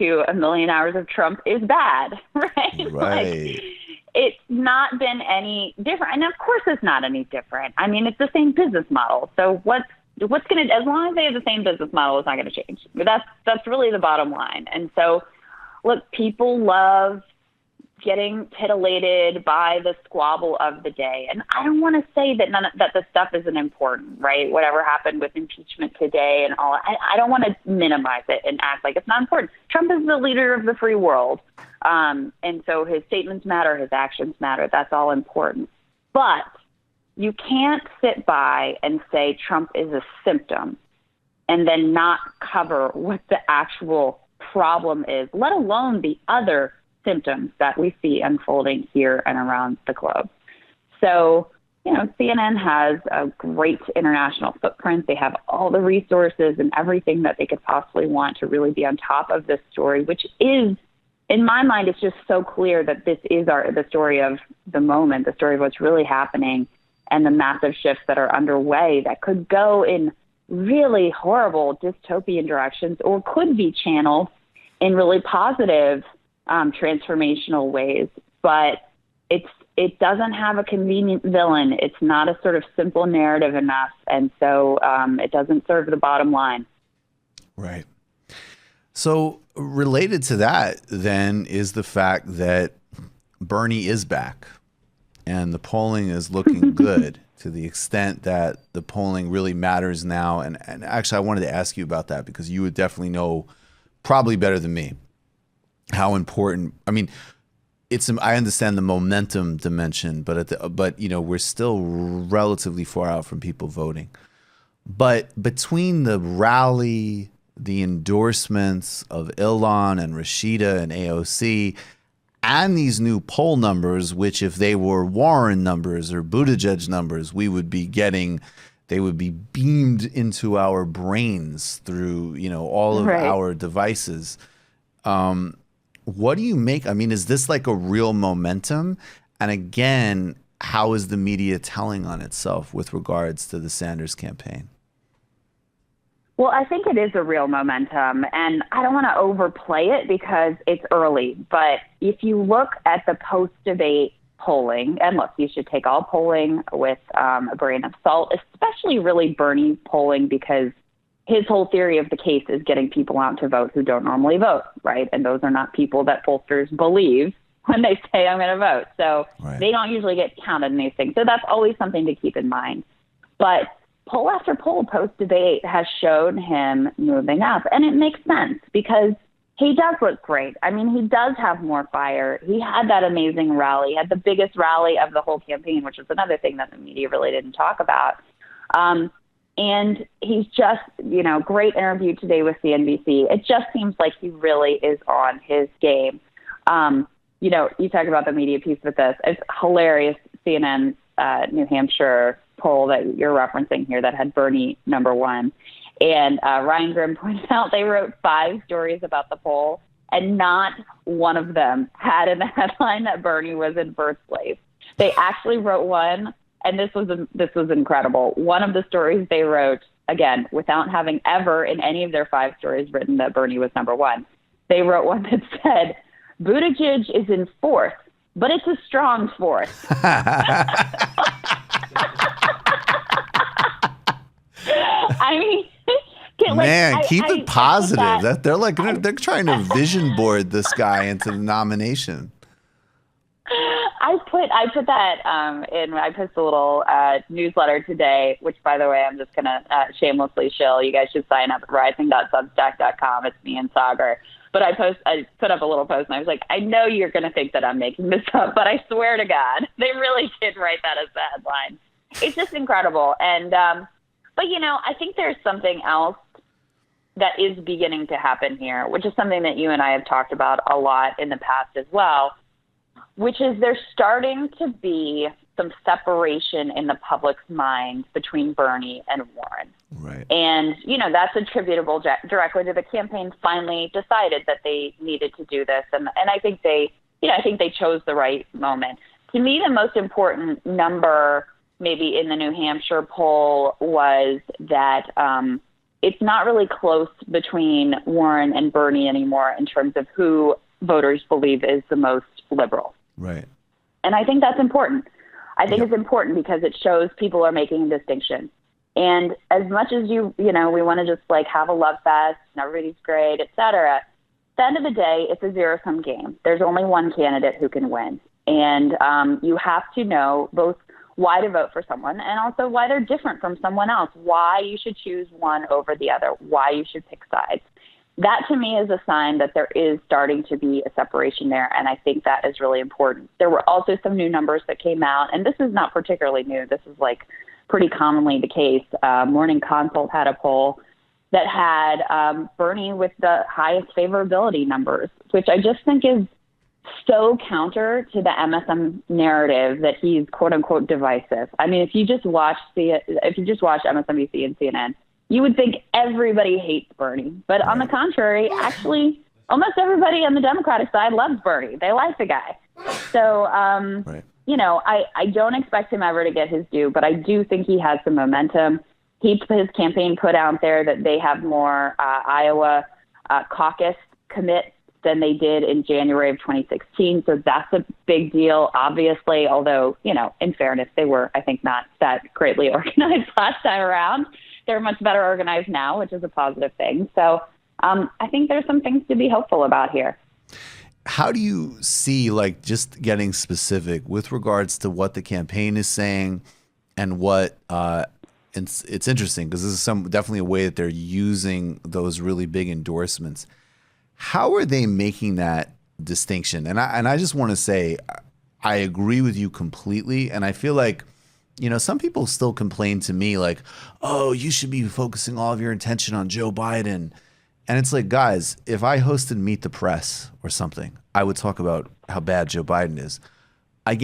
to a million hours of Trump is bad, right? Right. It's not been any different. And of course it's not any different. I mean, it's the same business model. So what's going to, as long as they have the same business model, it's not going to change. But that's really the bottom line. And so, look, people love getting titillated by the squabble of the day. And I don't want to say that that the stuff isn't important, right? Whatever happened with impeachment today and all, I don't want to minimize it and act like it's not important. Trump is the leader of the free world. And so his statements matter, his actions matter. That's all important. But you can't sit by and say Trump is a symptom and then not cover what the actual problem is, let alone the other symptoms that we see unfolding here and around the globe. So, CNN has a great international footprint. They have all the resources and everything that they could possibly want to really be on top of this story, which is, in my mind, it's just so clear that this is the story of the moment, the story of what's really happening and the massive shifts that are underway that could go in really horrible dystopian directions or could be channeled in really positive transformational ways. But it doesn't have a convenient villain. It's not a sort of simple narrative enough. And so it doesn't serve the bottom line. Right. So related to that, then, is the fact that Bernie is back and the polling is looking good to the extent that the polling really matters now. And actually, I wanted to ask you about that because you would definitely know probably better than me how important. I mean, I understand the momentum dimension, but we're still relatively far out from people voting. But between the rally, the endorsements of Ilhan and Rashida and AOC, and these new poll numbers, which if they were Warren numbers or Buttigieg numbers, they would be beamed into our brains through, all of our devices. What do you make? I mean, is this like a real momentum? And again, how is the media telling on itself with regards to the Sanders campaign? Well, I think it is a real momentum, and I don't want to overplay it because it's early. But if you look at the post-debate polling, and look, you should take all polling with a grain of salt, especially really Bernie polling, because his whole theory of the case is getting people out to vote who don't normally vote, right? And those are not people that pollsters believe when they say I'm going to vote. So They don't usually get counted in these things. So that's always something to keep in mind. But poll after poll post-debate has shown him moving up. And it makes sense because he does look great. I mean, he does have more fire. He had that amazing rally, had the biggest rally of the whole campaign, which was another thing that the media really didn't talk about. And he's just, great interview today with CNBC. It just seems like he really is on his game. You talk about the media piece with this. It's hilarious. CNN's New Hampshire poll that you're referencing here that had Bernie number one. And Ryan Grimm pointed out they wrote 5 stories about the poll, and not one of them had in the headline that Bernie was in first place. They actually wrote one, and this was incredible. One of the stories they wrote, again, without having ever in any of their 5 stories written that Bernie was number one, they wrote one that said, Buttigieg is in fourth, but it's a strong fourth. I mean, keep it positive. They're trying to vision board this guy into the nomination. I put that in. I posted a little newsletter today, which, by the way, I'm just gonna shamelessly shill. You guys should sign up at rising.substack.com. It's me and Sagar. But I put up a little post, and I was like, I know you're gonna think that I'm making this up, but I swear to God, they really did write that as the headline. It's just incredible. And but I think there's something else that is beginning to happen here, which is something that you and I have talked about a lot in the past as well, which is there's starting to be some separation in the public's mind between Bernie and Warren. Right. And, that's attributable directly to the campaign finally decided that they needed to do this. And I think they chose the right moment. To me, the most important number maybe in the New Hampshire poll was that it's not really close between Warren and Bernie anymore in terms of who voters believe is the most liberal. Right. And I think that's important. I think it's important because it shows people are making a distinction. And as much as we want to just like have a love fest and everybody's great, et cetera, at the end of the day, it's a zero-sum game. There's only one candidate who can win. And you have to know both why to vote for someone and also why they're different from someone else, why you should choose one over the other, why you should pick sides. That to me is a sign that there is starting to be a separation there, and I think that is really important. There were also some new numbers that came out, and this is not particularly new. This is like pretty commonly the case. Morning Consult had a poll that had Bernie with the highest favorability numbers, which I just think is so counter to the MSM narrative that he's quote unquote divisive. I mean, if you just watch MSNBC and CNN, you would think everybody hates Bernie. But on the contrary, actually, almost everybody on the Democratic side loves Bernie. They like the guy. So, I don't expect him ever to get his due, but I do think he has some momentum. His campaign put out there that they have more Iowa caucus commits than they did in January of 2016. So that's a big deal, obviously, although, in fairness, they were, I think, not that greatly organized last time around. They're much better organized now, which is a positive thing. So I think there's some things to be hopeful about here. How do you see, like, just getting specific with regards to what the campaign is saying and what it's interesting because this is definitely a way that they're using those really big endorsements. How are they making that distinction? And I just want to say, I agree with you completely. And I feel like, some people still complain to me like, oh, you should be focusing all of your attention on Joe Biden. And it's like, guys, if I hosted Meet the Press or something, I would talk about how bad Joe Biden is. I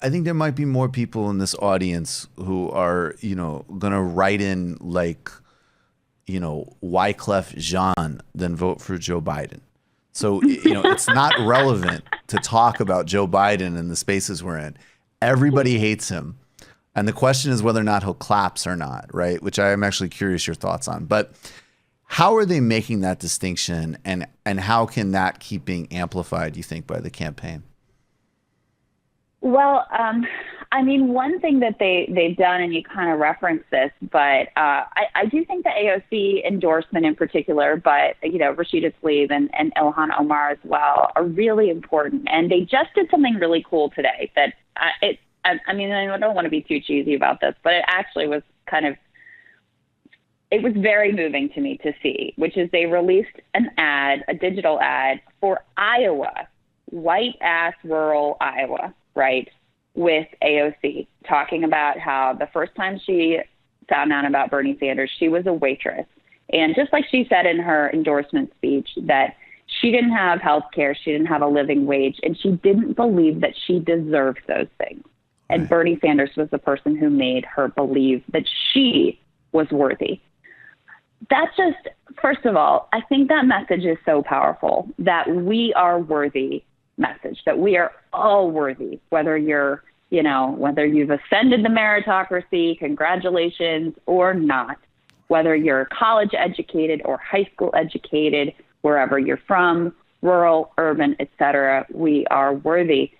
think there might be more people in this audience who are, going to write in like, Wyclef Jean than vote for Joe Biden. So, it's not relevant to talk about Joe Biden in the spaces we're in. Everybody hates him. And the question is whether or not he'll collapse or not, right? Which I am actually curious your thoughts on. But how are they making that distinction and how can that keep being amplified, you think, by the campaign? Well, one thing that they've done, and you kind of referenced this, but I do think the AOC endorsement in particular, but, Rashida Tlaib and Ilhan Omar as well are really important. And they just did something really cool today that I don't want to be too cheesy about this, but it actually was it was very moving to me to see, which is they released a digital ad for Iowa, white-ass rural Iowa, right, with AOC, talking about how the first time she found out about Bernie Sanders, she was a waitress. And just like she said in her endorsement speech, that she didn't have health care, she didn't have a living wage, and she didn't believe that she deserved those things. And Bernie Sanders was the person who made her believe that she was worthy. That's just, first of all, I think that message is so powerful, that we are worthy message, that we are all worthy, whether you're, whether you've ascended the meritocracy, congratulations, or not, whether you're college educated or high school educated, wherever you're from, rural, urban, etc., we are worthy.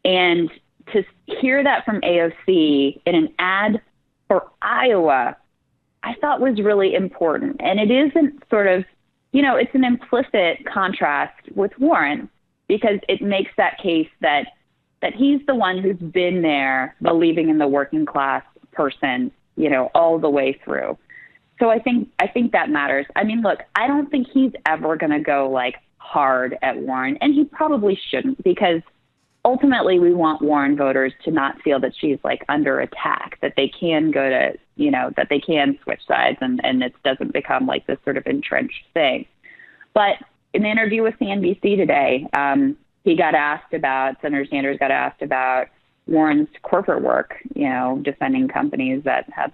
And to hear that from AOC in an ad for Iowa, I thought was really important. And it isn't sort of, it's an implicit contrast with Warren, because it makes that case that he's the one who's been there believing in the working class person, all the way through. So I think that matters. Look, I don't think he's ever going to go like hard at Warren, and he probably shouldn't, because ultimately we want Warren voters to not feel that she's like under attack, that they can go to, that they can switch sides and it doesn't become like this sort of entrenched thing. But in the interview with CNBC today, Senator Sanders got asked about Warren's corporate work, defending companies that had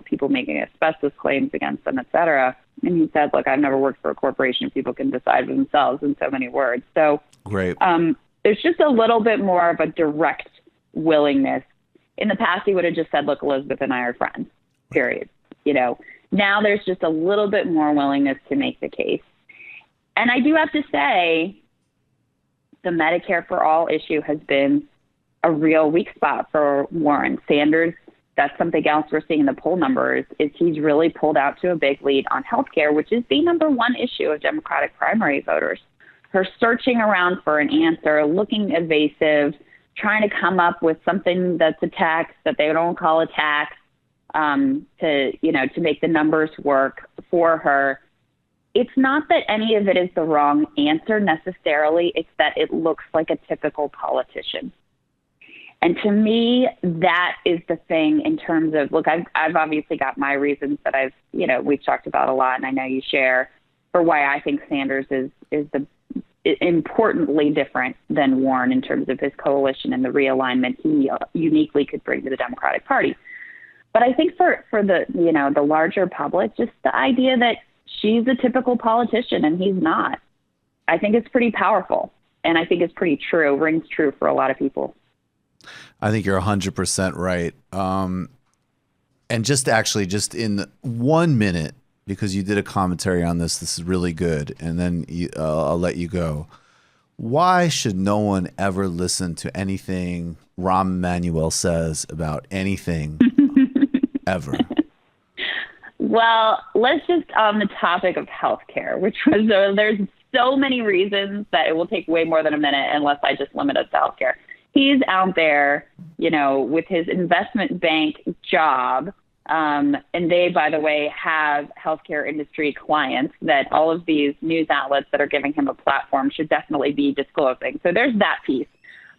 people making asbestos claims against them, et cetera. And he said, look, I've never worked for a corporation. People can decide for themselves, in so many words. So great. There's just a little bit more of a direct willingness. In the past, he would have just said, look, Elizabeth and I are friends, period. Now there's just a little bit more willingness to make the case. And I do have to say, the Medicare for All issue has been a real weak spot for Warren. Sanders, that's something else we're seeing in the poll numbers, is he's really pulled out to a big lead on healthcare, which is the number one issue of Democratic primary voters. Her searching around for an answer, looking evasive, trying to come up with something that's a tax that they don't call a tax, to make the numbers work for her. It's not that any of it is the wrong answer necessarily. It's that it looks like a typical politician. And to me, that is the thing in terms of, look, I've obviously got my reasons that we've talked about a lot, and I know you share, for why I think Sanders is the importantly different than Warren in terms of his coalition and the realignment he uniquely could bring to the Democratic Party. But I think for the larger public, just the idea that she's a typical politician and he's not, I think it's pretty powerful. And I think it's pretty true, rings true for a lot of people. I think you're 100% right. And just in 1 minute, because you did a commentary on this is really good, and then I'll let you go. Why should no one ever listen to anything Rahm Emanuel says about anything ever? Well, let's just on the topic of healthcare, which was there's so many reasons that it will take way more than a minute unless I just limit us to healthcare. He's out there, with his investment bank job. And they, by the way, have healthcare industry clients that all of these news outlets that are giving him a platform should definitely be disclosing. So there's that piece.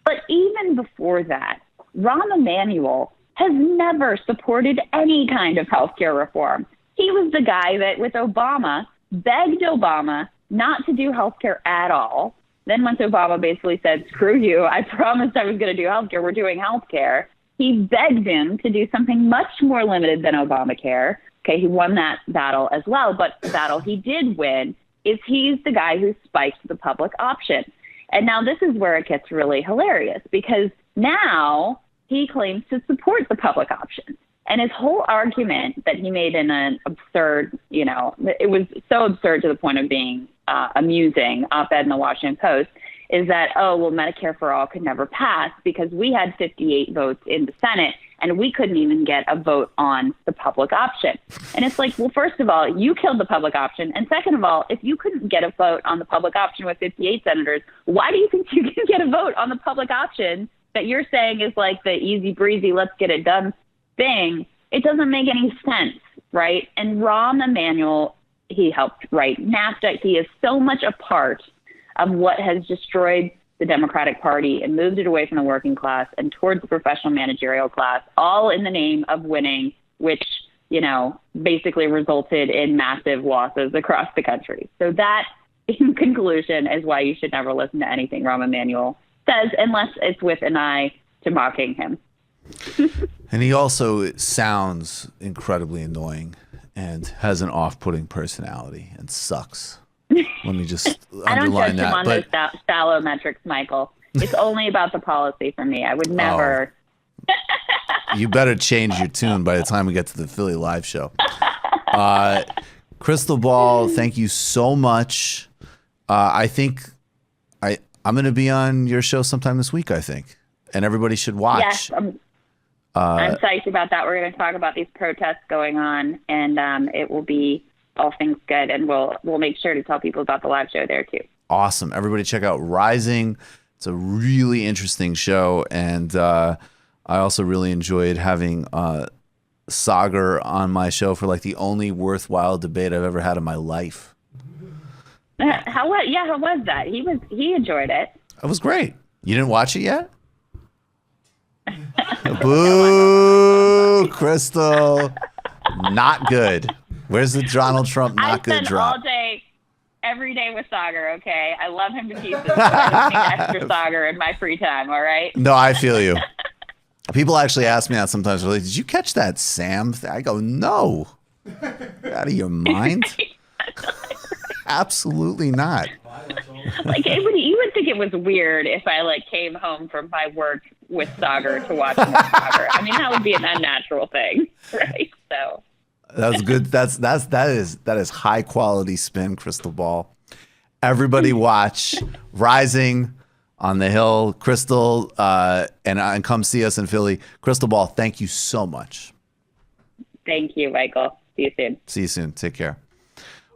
But even before that, Rahm Emanuel has never supported any kind of healthcare reform. He was the guy that, with Obama, begged Obama not to do healthcare at all. Then once Obama basically said, screw you, I promised I was going to do healthcare, we're doing healthcare, he begged him to do something much more limited than Obamacare. Okay, he won that battle as well, but the battle he did win is he's the guy who spiked the public option. And now this is where it gets really hilarious, because now he claims to support the public option. And his whole argument that he made in an absurd, it was so absurd to the point of being amusing op-ed in the Washington Post, is that, Medicare for All could never pass because we had 58 votes in the Senate and we couldn't even get a vote on the public option. And it's like, well, first of all, you killed the public option. And second of all, if you couldn't get a vote on the public option with 58 senators, why do you think you can get a vote on the public option that you're saying is like the easy breezy, let's get it done thing? It doesn't make any sense, right? And Rahm Emanuel, he helped write NAFTA. He is so much a part of what has destroyed the Democratic Party and moved it away from the working class and towards the professional managerial class, all in the name of winning, which, basically resulted in massive losses across the country. So that, in conclusion, is why you should never listen to anything Rahm Emanuel says, unless it's with an eye to mocking him. And he also sounds incredibly annoying and has an off-putting personality and sucks. Let me just I don't underline judge that. him on those shallow metrics, Michael. It's only about the policy for me. I would never. You better change your tune by the time we get to the Philly live show. Krystal Ball, thank you so much. I think I'm going to be on your show sometime this week, I think. And everybody should watch. Yes, I'm psyched about that. We're going to talk about these protests going on, and it will be all things good, and we'll make sure to tell people about the live show there too. Awesome. Everybody check out Rising. It's a really interesting show, and I also really enjoyed having Sagar on my show for like the only worthwhile debate I've ever had in my life. How was that? He enjoyed it. It was great. You didn't watch it yet? Boo, Krystal. Not good. Where's the Donald Trump not good drop? All day, every day with Sagar, okay? I love him to pieces, but I just need extra Sagar in my free time, all right? No, I feel you. People actually ask me that sometimes. They're like, did you catch that Sam thing? I go, no. You're out of your mind? Absolutely not. Like, you would think it was weird if I came home from my work with Sagar to watch more Sagar. I mean, that would be an unnatural thing, right? So That was good. That is high quality spin, Krystal Ball. Everybody watch Rising on the Hill, Krystal, and come see us in Philly. Krystal Ball, thank you so much. Thank you, Michael. See you soon. See you soon. Take care.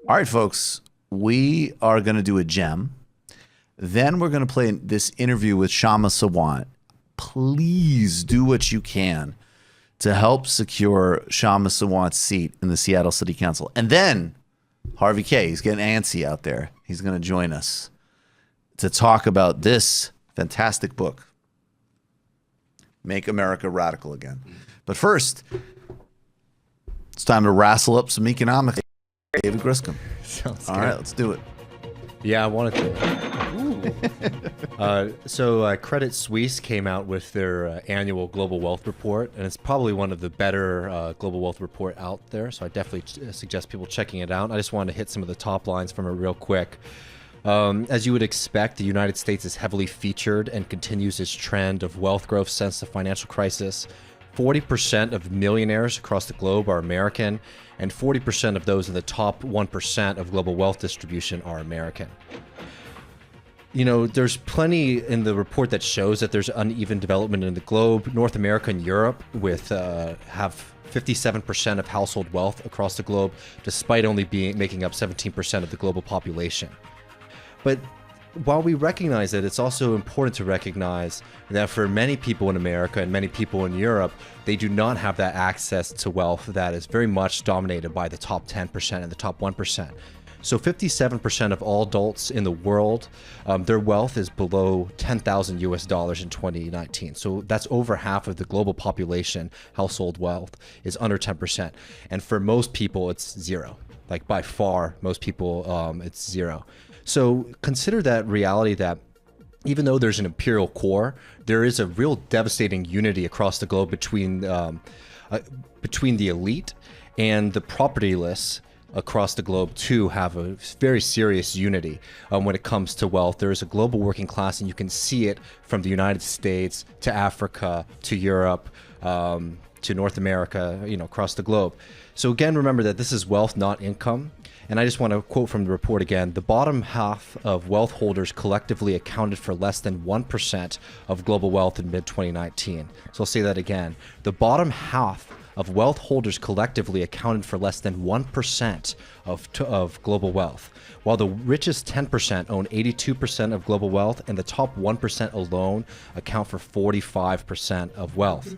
All right, folks, we are going to do a gem. Then we're going to play this interview with Kshama Sawant. Please do what you can to help secure Kshama Sawant's seat in the Seattle City Council. And then Harvey Kaye, he's getting antsy out there. He's going to join us to talk about this fantastic book, Make America Radical Again. But first, it's time to wrestle up some economics. David Griscom. Sounds All good. right, let's do it. Yeah, I wanted to. So Credit Suisse came out with their annual Global Wealth Report, and it's probably one of the better Global Wealth Report out there. So I definitely suggest people checking it out. I just wanted to hit some of the top lines from it real quick. As you would expect, the United States is heavily featured and continues its trend of wealth growth since the financial crisis. 40% of millionaires across the globe are American, and 40% of those in the top 1% of global wealth distribution are American. You know, there's plenty in the report that shows that there's uneven development in the globe. North America and Europe have 57% of household wealth across the globe, despite only making up 17% of the global population. But while we recognize it, it's also important to recognize that for many people in America and many people in Europe, they do not have that access to wealth that is very much dominated by the top 10% and the top 1%. So 57% of all adults in the world, their wealth is below $10,000 US in 2019. So that's over half of the global population. Household wealth is under 10%. And for most people, it's zero. Like by far, most people, it's zero. So consider that reality that even though there's an imperial core, there is a real devastating unity across the globe between the elite and the propertyless across the globe to have a very serious unity when it comes to wealth. There is a global working class, and you can see it from the United States to Africa to Europe to North America, across the globe. So again, remember that this is wealth, not income. And I just want to quote from the report again: the bottom half of wealth holders collectively accounted for less than 1% of global wealth in mid-2019. So I'll say that again. The bottom half of wealth holders collectively accounted for less than 1% of global wealth, while the richest 10% own 82% of global wealth, and the top 1% alone account for 45% of wealth.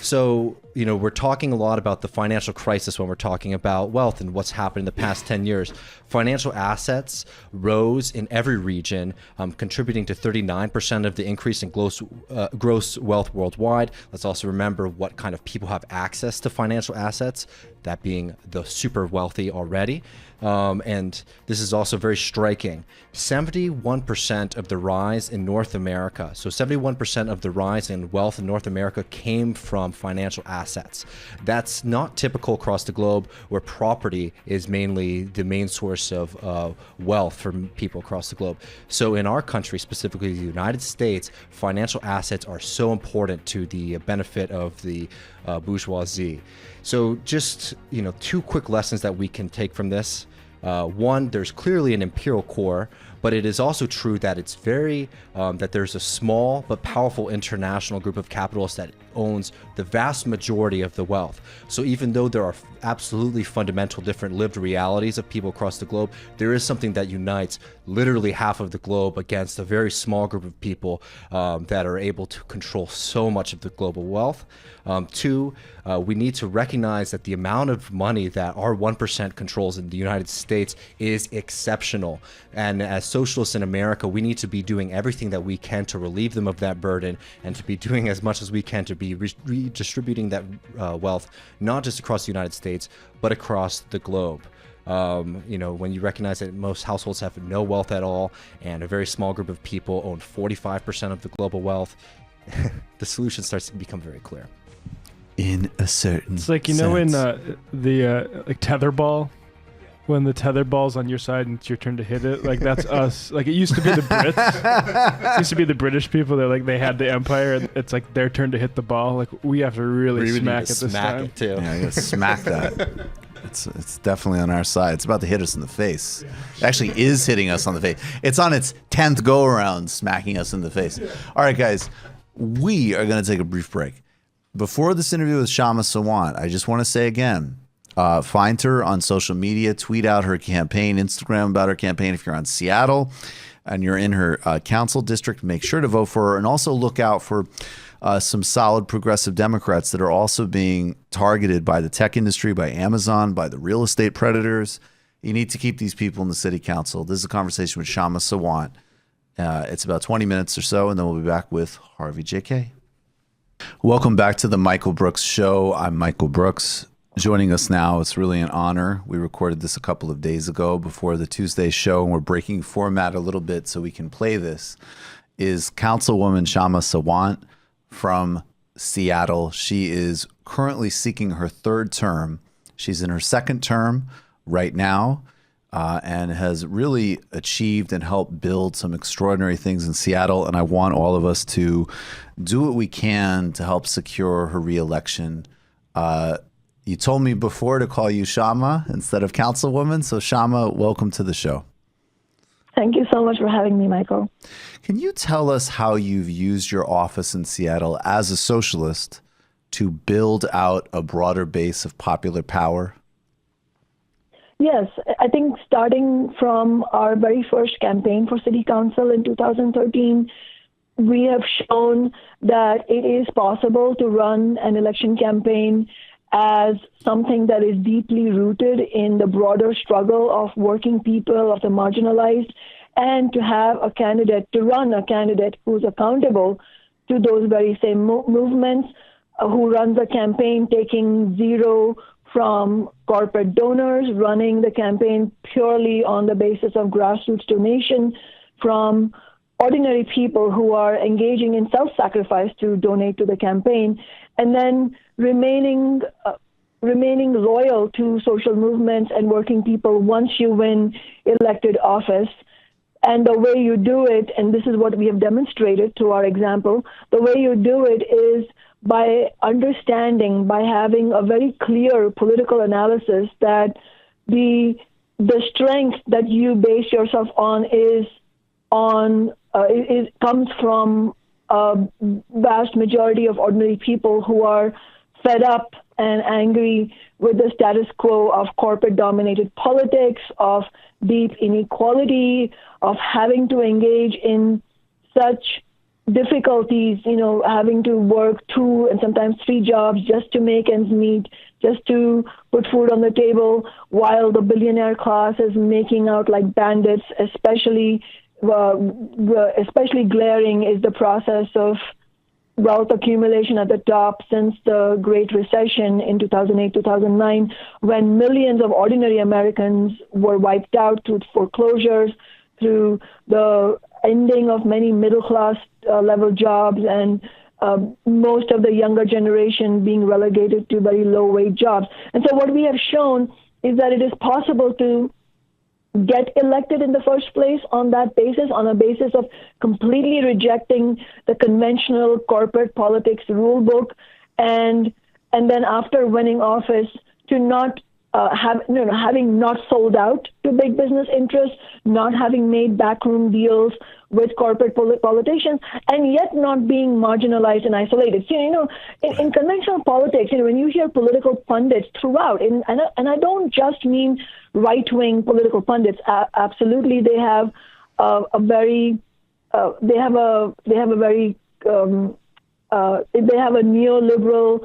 So, we're talking a lot about the financial crisis when we're talking about wealth and what's happened in the past 10 years. Financial assets rose in every region, contributing to 39% of the increase in gross wealth worldwide. Let's also remember what kind of people have access to financial assets, that being the super wealthy already. And this is also very striking. 71% of the rise in North America, so 71% of the rise in wealth in North America came from financial assets. That's not typical across the globe, where property is mainly the main source of wealth for people across the globe. So in our country, specifically the United States, financial assets are so important to the benefit of the bourgeoisie. So just, two quick lessons that we can take from this. One, there's clearly an imperial core, but it is also true that it's that there's a small but powerful international group of capitalists that owns the vast majority of the wealth. So even though there are absolutely fundamental different lived realities of people across the globe, there is something that unites literally half of the globe against a very small group of people that are able to control so much of the global wealth. Two, we need to recognize that the amount of money that our 1% controls in the United States is exceptional. And as socialists in America, we need to be doing everything that we can to relieve them of that burden, and to be doing as much as we can to be redistributing that wealth, not just across the United States, but across the globe. When you recognize that most households have no wealth at all, and a very small group of people own 45% of the global wealth, the solution starts to become very clear. In a certain It's like, sense. in the like tetherball, when the tether ball's on your side and it's your turn to hit it, like that's us. Like it used to be the Brits. It used to be the British people. They're like they had the empire, and it's like their turn to hit the ball. Like we have to really smack it this time. It too. Yeah, I gotta smack that. It's definitely on our side. It's about to hit us in the face. It actually is hitting us on the face. It's on its 10th go around, smacking us in the face. All right, guys, we are going to take a brief break. Before this interview with Kshama Sawant, I just want to say again, find her on social media, tweet out her campaign, Instagram about her campaign. If you're on Seattle and you're in her council district, make sure to vote for her, and also look out for some solid progressive Democrats that are also being targeted by the tech industry, by Amazon, by the real estate predators. You need to keep these people in the city council. This is a conversation with Kshama Sawant. It's about 20 minutes or so, and then we'll be back with Harvey J Kaye. Welcome back to the Michael Brooks Show. I'm Michael Brooks. Joining us now, it's really an honor. We recorded this a couple of days ago before the Tuesday show, and we're breaking format a little bit so we can play this, is Councilwoman Kshama Sawant from Seattle. She is currently seeking her third term. She's in her second term right now, and has really achieved and helped build some extraordinary things in Seattle. And I want all of us to do what we can to help secure her reelection. You told me before to call you Kshama instead of Councilwoman. So Kshama, welcome to the show. Thank you so much for having me, Michael. Can you tell us how you've used your office in Seattle as a socialist to build out a broader base of popular power? Yes, I think starting from our very first campaign for City Council in 2013, we have shown that it is possible to run an election campaign as something that is deeply rooted in the broader struggle of working people, of the marginalized, and to have a candidate, to run a candidate who's accountable to those very same movements, who runs a campaign taking zero from corporate donors, running the campaign purely on the basis of grassroots donation from ordinary people who are engaging in self-sacrifice to donate to the campaign, and then remaining loyal to social movements and working people once you win elected office. And the way you do it, and this is what we have demonstrated through our example, the way you do it is by understanding, by having a very clear political analysis that the strength that you base yourself on comes from a vast majority of ordinary people who are fed up and angry with the status quo of corporate-dominated politics, of deep inequality, of having to engage in such difficulties, having to work 2 and sometimes 3 jobs just to make ends meet, just to put food on the table, while the billionaire class is making out like bandits. Especially glaring is the process of wealth accumulation at the top since the Great Recession in 2008, 2009, when millions of ordinary Americans were wiped out through foreclosures, through the ending of many middle-class level jobs, and most of the younger generation being relegated to very low-wage jobs. And so what we have shown is that it is possible to get elected in the first place on that basis, on a basis of completely rejecting the conventional corporate politics rule book, and then after winning office to not having not sold out to big business interests, not having made backroom deals with corporate politicians, and yet not being marginalized and isolated. So, in conventional politics, when you hear political pundits throughout, and I don't just mean right-wing political pundits. Absolutely, they have a neoliberal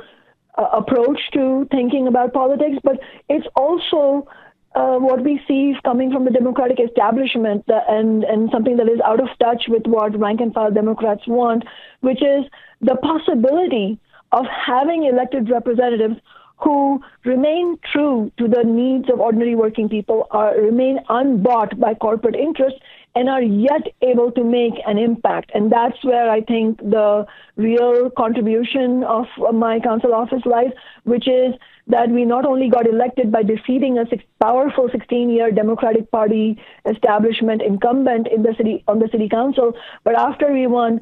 approach to thinking about politics, but it's also what we see coming from the Democratic establishment, and something that is out of touch with what rank-and-file Democrats want, which is the possibility of having elected representatives who remain true to the needs of ordinary working people, remain unbought by corporate interests, and are yet able to make an impact. And that's where I think the real contribution of my council office lies, which is that we not only got elected by defeating a powerful 16-year Democratic Party establishment incumbent in the city on the city council, but after we won,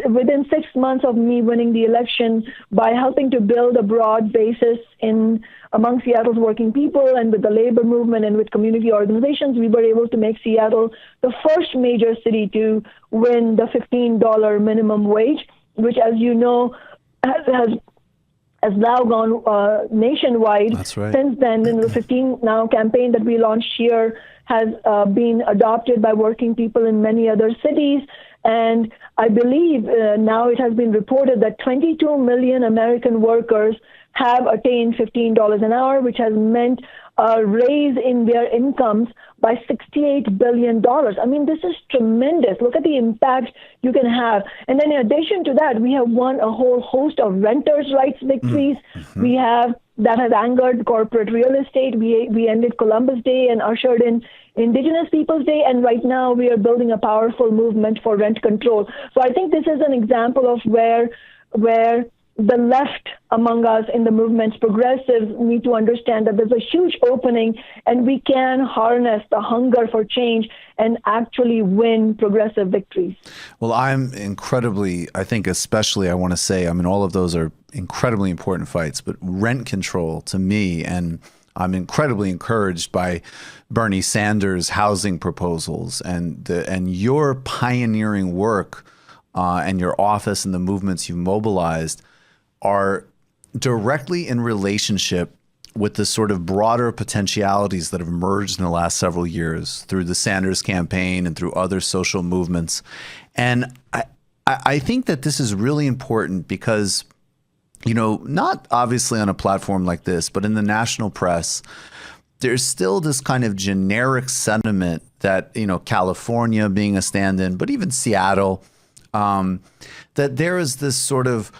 within 6 months of me winning the election, by helping to build a broad basis among Seattle's working people and with the labor movement and with community organizations, we were able to make Seattle the first major city to win the $15 minimum wage, which, as you know, has now gone nationwide. That's right. Since then, in the 15 Now campaign that we launched here has been adopted by working people in many other cities. And I believe now it has been reported that 22 million American workers have attained $15 an hour, which has meant a raise in their incomes by $68 billion. I mean, this is tremendous. Look at the impact you can have. And then in addition to that, we have won a whole host of renters' rights victories. We have that has angered corporate real estate. We ended Columbus Day and ushered in Indigenous Peoples Day, and right now we are building a powerful movement for rent control. So I think this is an example of where the left among us in the movements, progressives, need to understand that there's a huge opening and we can harness the hunger for change and actually win progressive victories. Well, I'm incredibly, I think especially I want to say, I mean, all of those are incredibly important fights, but rent control to me, and I'm incredibly encouraged by Bernie Sanders' housing proposals and your pioneering work and your office and the movements you've mobilized are directly in relationship with the sort of broader potentialities that have emerged in the last several years through the Sanders campaign and through other social movements. And I think that this is really important because, you know, not obviously on a platform like this, but in the national press, there's still this kind of generic sentiment that, you know, California being a stand-in, but even Seattle, that there is this sort of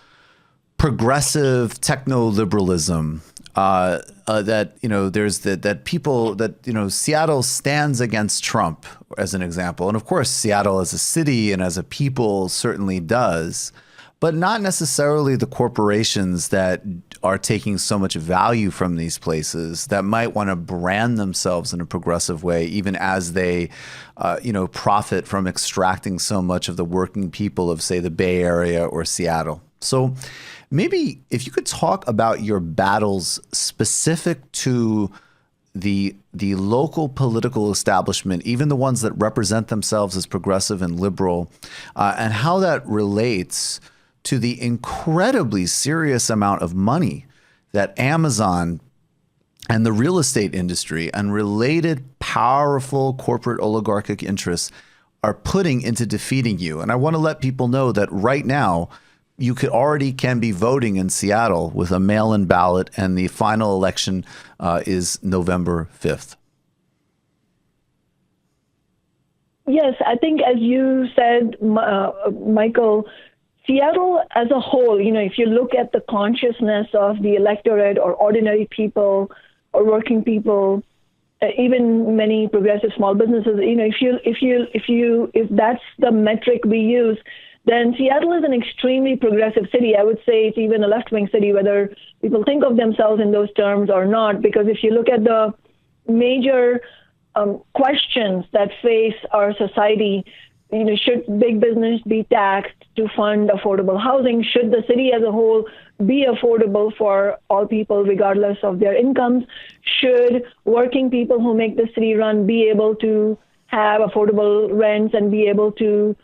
progressive techno-liberalism that, you know, there's that people that, you know, Seattle stands against Trump as an example. And of course, Seattle as a city and as a people certainly does, but not necessarily the corporations that are taking so much value from these places that might want to brand themselves in a progressive way, even as they, you know, profit from extracting so much of the working people of, say, the Bay Area or Seattle. So maybe if you could talk about your battles specific to the local political establishment, even the ones that represent themselves as progressive and liberal, and how that relates to the incredibly serious amount of money that Amazon and the real estate industry and related powerful corporate oligarchic interests are putting into defeating you. And I want to let people know that right now, you can be voting in Seattle with a mail-in ballot, and the final election is November 5th. Yes, I think as you said, Michael, Seattle as a whole, you know, if you look at the consciousness of the electorate or ordinary people or working people, even many progressive small businesses, you know, if that's the metric we use, then Seattle is an extremely progressive city. I would say it's even a left-wing city, whether people think of themselves in those terms or not, because if you look at the major questions that face our society, you know, should big business be taxed to fund affordable housing? Should the city as a whole be affordable for all people, regardless of their incomes? Should working people who make the city run be able to have affordable rents and be able to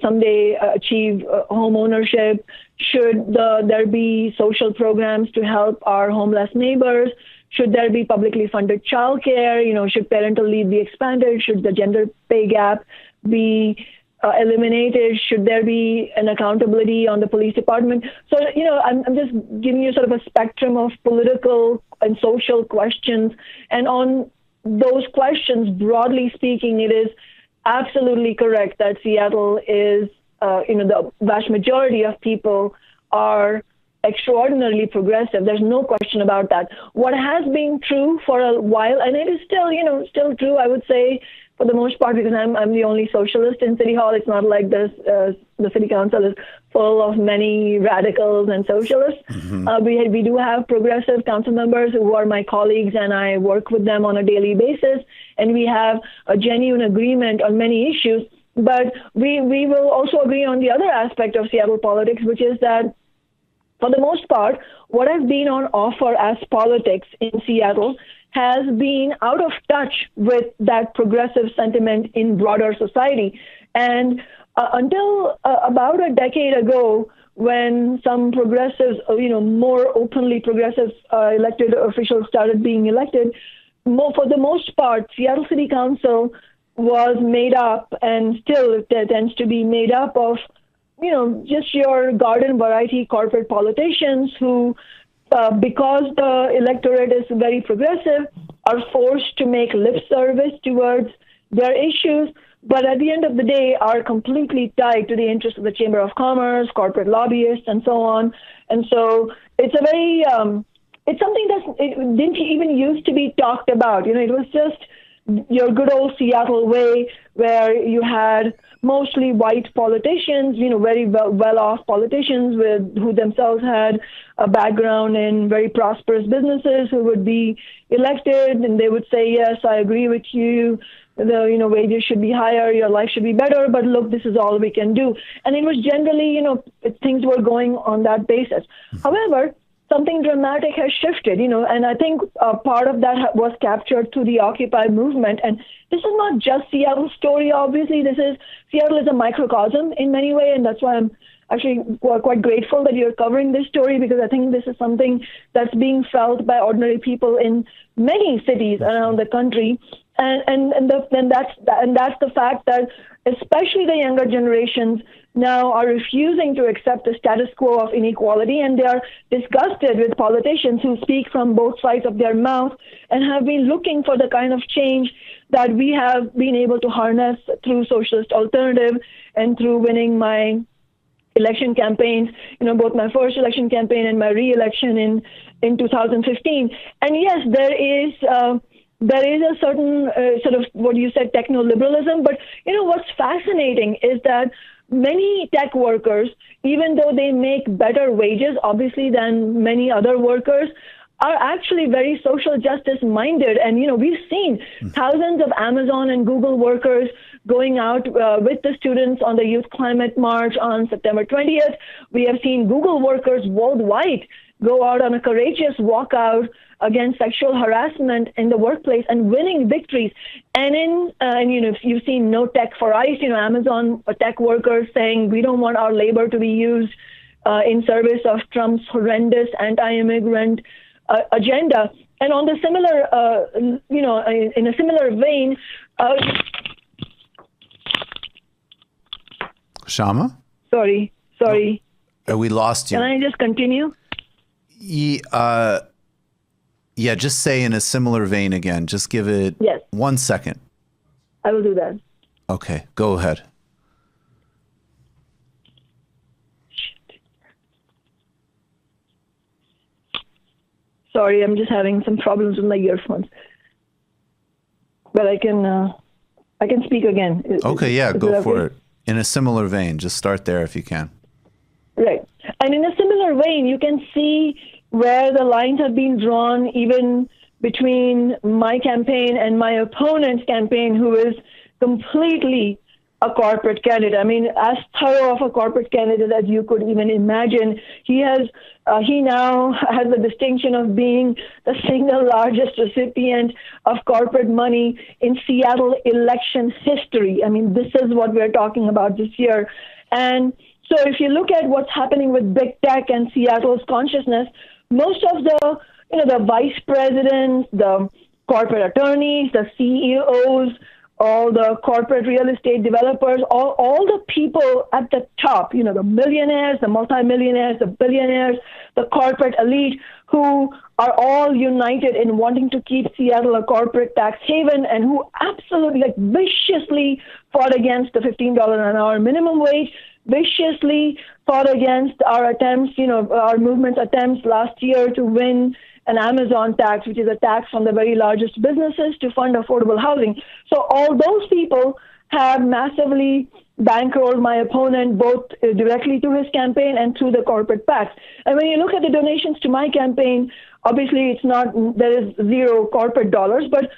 someday achieve home ownership? Should there be social programs to help our homeless neighbors? Should there be publicly funded childcare? You know, should parental leave be expanded? Should the gender pay gap be eliminated? Should there be an accountability on the police department? So, you know, I'm just giving you sort of a spectrum of political and social questions. And on those questions, broadly speaking, it is absolutely correct that Seattle is, the vast majority of people are extraordinarily progressive. There's no question about that. What has been true for a while, and it is still, still true, I would say, for the most part, because I'm the only socialist in City Hall. It's not like this. The City Council is full of many radicals and socialists. We do have progressive council members who are my colleagues, and I work with them on a daily basis, and we have a genuine agreement on many issues. But we will also agree on the other aspect of Seattle politics, which is that, for the most part, what has been on offer as politics in Seattle has been out of touch with that progressive sentiment in broader society. And until about a decade ago, when some progressives, more openly progressive elected officials started being elected, for the most part, Seattle City Council was made up, and still tends to be made up of, just your garden variety corporate politicians who, because the electorate is very progressive, are forced to make lip service towards their issues, but at the end of the day are completely tied to the interests of the Chamber of Commerce, corporate lobbyists, and so on. And so it's a very, it's something that it didn't even used to be talked about. It was just your good old Seattle way, where you had mostly white politicians, very well-off politicians who themselves had a background in very prosperous businesses, who would be elected, and they would say, yes, I agree with you, the wages should be higher, your life should be better, but look, this is all we can do. And it was generally, things were going on that basis. However, something dramatic has shifted, and I think part of that was captured through the Occupy movement. And this is not just Seattle's story, obviously. Seattle is a microcosm in many ways, and that's why I'm actually quite grateful that you're covering this story, because I think this is something that's being felt by ordinary people in many cities around the country. And that's the fact that especially the younger generations now are refusing to accept the status quo of inequality, and they are disgusted with politicians who speak from both sides of their mouth and have been looking for the kind of change that we have been able to harness through Socialist Alternative and through winning my election campaigns, both my first election campaign and my re-election in 2015. And yes, there is a certain sort of what you said, techno-liberalism. But, what's fascinating is that many tech workers, even though they make better wages, obviously, than many other workers, are actually very social justice minded. And, we've seen thousands of Amazon and Google workers going out with the students on the Youth Climate March on September 20th. We have seen Google workers worldwide go out on a courageous walkout against sexual harassment in the workplace and winning victories. And you've seen No Tech for ICE, Amazon tech workers saying we don't want our labor to be used in service of Trump's horrendous anti-immigrant agenda. And on the similar, in a similar vein, Kshama? Sorry. We lost you. Can I just continue? Yeah, just say in a similar vein again. Just give it 1 second. I will do that. Okay, go ahead. Sorry, I'm just having some problems with my earphones. But I can speak again. Okay, yeah, go for it. In a similar vein, just start there if you can. Right. And in a similar vein, you can see where the lines have been drawn even between my campaign and my opponent's campaign, who is completely a corporate candidate. I mean, as thorough of a corporate candidate as you could even imagine. He now has the distinction of being the single largest recipient of corporate money in Seattle election history. I mean, this is what we're talking about this year. And so if you look at what's happening with big tech and Seattle's consciousness, most of the vice presidents, the corporate attorneys, the CEOs all the corporate real estate developers, all the people at the top, the millionaires, the multimillionaires, the billionaires, the corporate elite, who are all united in wanting to keep Seattle a corporate tax haven, and who absolutely, viciously fought against the $15 an hour minimum wage, viciously fought against our attempts, our movement's attempts last year to win an Amazon tax, which is a tax on the very largest businesses to fund affordable housing. So all those people have massively bankrolled my opponent, both directly to his campaign and through the corporate PACs. And when you look at the donations to my campaign, obviously there is zero corporate dollars, but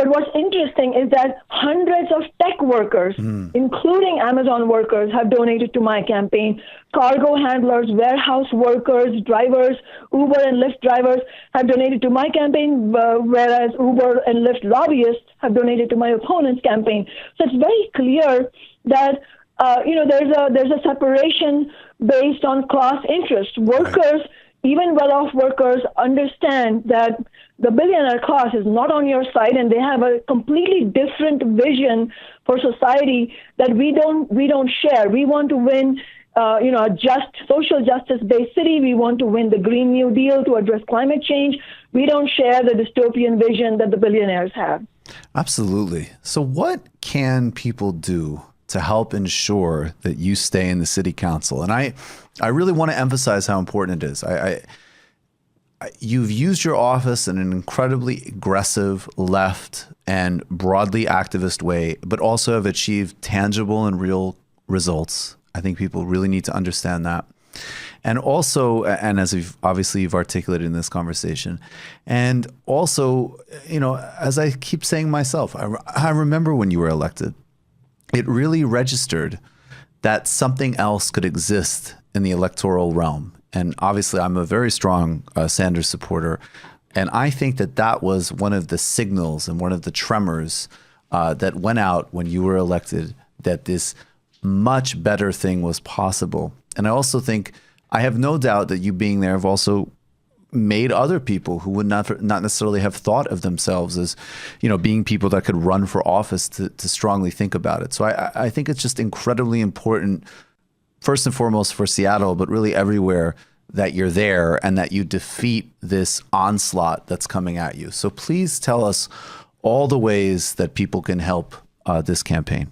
what's interesting is that hundreds of tech workers, including Amazon workers, have donated to my campaign. Cargo handlers, warehouse workers, drivers, Uber and Lyft drivers have donated to my campaign, whereas Uber and Lyft lobbyists have donated to my opponent's campaign. So it's very clear that there's a separation based on class interest. Workers, even well-off workers, understand that the billionaire class is not on your side, and they have a completely different vision for society that we don't share. We want to win, a just social justice-based city. We want to win the Green New Deal to address climate change. We don't share the dystopian vision that the billionaires have. Absolutely. So what can people do to help ensure that you stay in the city council? And I really want to emphasize how important it is. You've used your office in an incredibly aggressive, left, and broadly activist way, but also have achieved tangible and real results. I think people really need to understand that. And also, and as you've articulated in this conversation, and also, as I keep saying myself, I remember when you were elected, it really registered that something else could exist in the electoral realm. And obviously, I'm a very strong Sanders supporter. And I think that was one of the signals and one of the tremors that went out when you were elected, that this much better thing was possible. And I also think, I have no doubt that you being there have also made other people who would not necessarily have thought of themselves as, being people that could run for office to strongly think about it. So I think it's just incredibly important, first and foremost for Seattle, but really everywhere, that you're there and that you defeat this onslaught that's coming at you. So please tell us all the ways that people can help this campaign.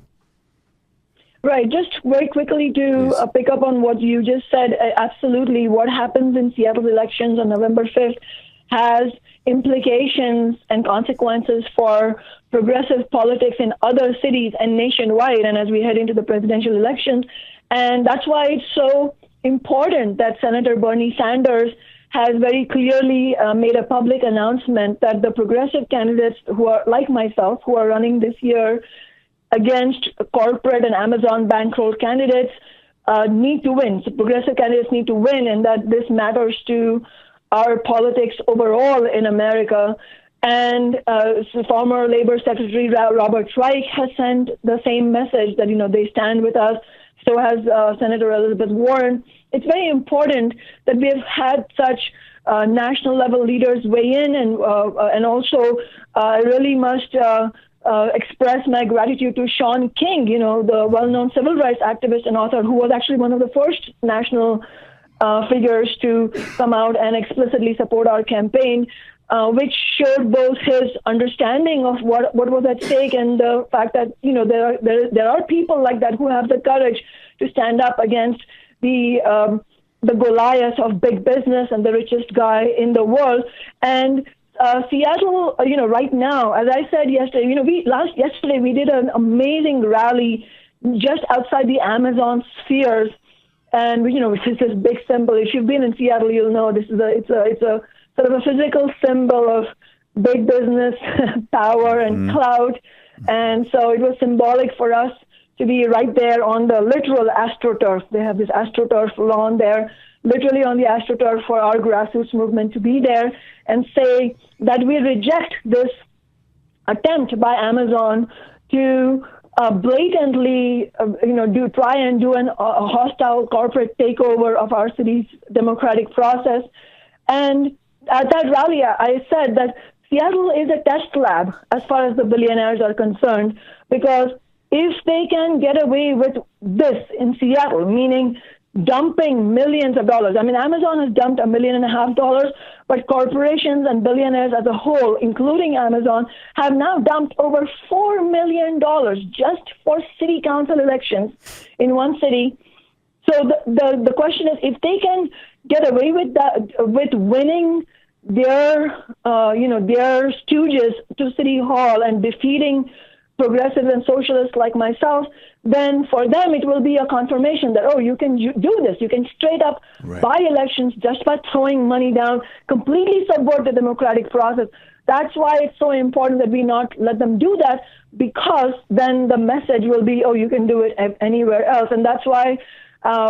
Right. Just very quickly to pick up on what you just said, absolutely. What happens in Seattle elections on November 5th has implications and consequences for progressive politics in other cities and nationwide, and as we head into the presidential elections. And that's why it's so important that Senator Bernie Sanders has very clearly made a public announcement that the progressive candidates who are like myself, who are running this year against corporate and Amazon bankroll candidates, need to win. So progressive candidates need to win, and that this matters to our politics overall in America. And former Labor Secretary Robert Reich has sent the same message that, they stand with us. So has Senator Elizabeth Warren. It's very important that we have had such national level leaders weigh in, and also I really must express my gratitude to Shaun King, the well-known civil rights activist and author, who was actually one of the first national figures to come out and explicitly support our campaign, which showed both his understanding of what was at stake and the fact that, there are people like that who have the courage to stand up against the Goliath of big business and the richest guy in the world. And Seattle, right now, as I said yesterday, yesterday we did an amazing rally just outside the Amazon spheres, and which is this big symbol. If you've been in Seattle, you'll know this is it's a sort of a physical symbol of big business, power, and clout. And so it was symbolic for us to be right there on the literal AstroTurf. They have this AstroTurf lawn there, literally on the AstroTurf, for our grassroots movement to be there and say that we reject this attempt by Amazon to blatantly, try and do a hostile corporate takeover of our city's democratic process. And at that rally, I said that Seattle is a test lab as far as the billionaires are concerned, because if they can get away with this in Seattle, meaning dumping millions of dollars. I mean, Amazon has dumped $1.5 million, but corporations and billionaires as a whole, including Amazon, have now dumped over $4 million just for city council elections in one city. So the question is, if they can get away with that, with winning their their stooges to City Hall and defeating progressives and socialists like myself, then for them it will be a confirmation that, oh, you can do this. You can straight up buy elections just by throwing money down, completely subvert the democratic process. That's why it's so important that we not let them do that, because then the message will be, oh, you can do it anywhere else. And that's why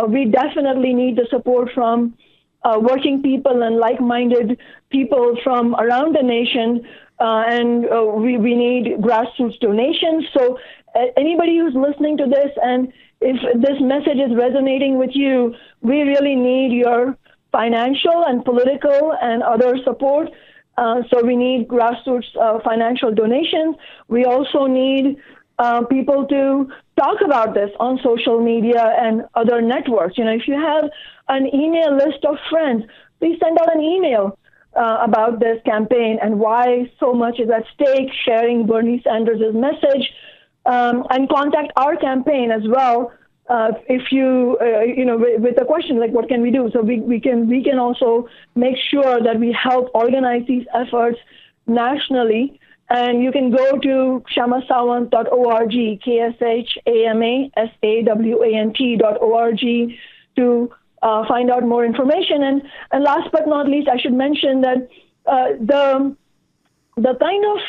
we definitely need the support from working people and like-minded people from around the nation. And we need grassroots donations. So anybody who's listening to this, and if this message is resonating with you, we really need your financial and political and other support. So we need grassroots financial donations. We also need people to talk about this on social media and other networks. You know, if you have an email list of friends, please send out an email about this campaign and why so much is at stake, sharing Bernie Sanders' message, and contact our campaign as well. If you, with a question like, what can we do? So we can also make sure that we help organize these efforts nationally. And you can go to kshamasawant.org, KSHAMASAWANT.org to find out more information. And last but not least, I should mention that the kind of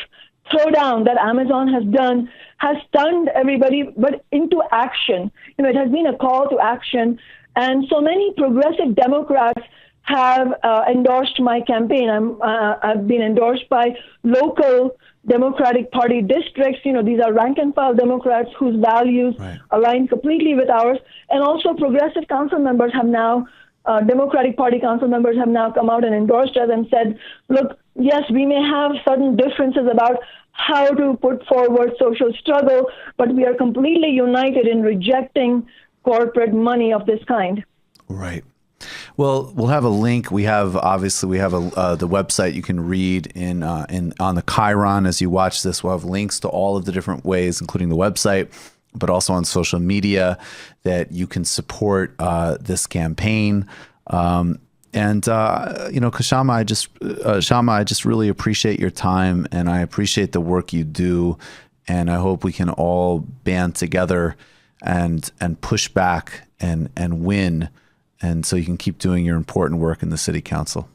throwdown that Amazon has done has stunned everybody, but into action. You know, it has been a call to action. And so many progressive Democrats have endorsed my campaign. I've been endorsed by local Democratic Party districts. You know, these are rank and file Democrats whose values align completely with ours. And also progressive council members have now, Democratic Party council members have now come out and endorsed us and said, look, yes, we may have certain differences about how to put forward social struggle, but we are completely united in rejecting corporate money of this kind. Right. Well, we'll have a link. We have the website you can read in on the Chiron as you watch this. We'll have links to all of the different ways, including the website, but also on social media, that you can support this campaign. Kshama, I just really appreciate your time, and I appreciate the work you do, and I hope we can all band together and push back and win. And so you can keep doing your important work in the city council.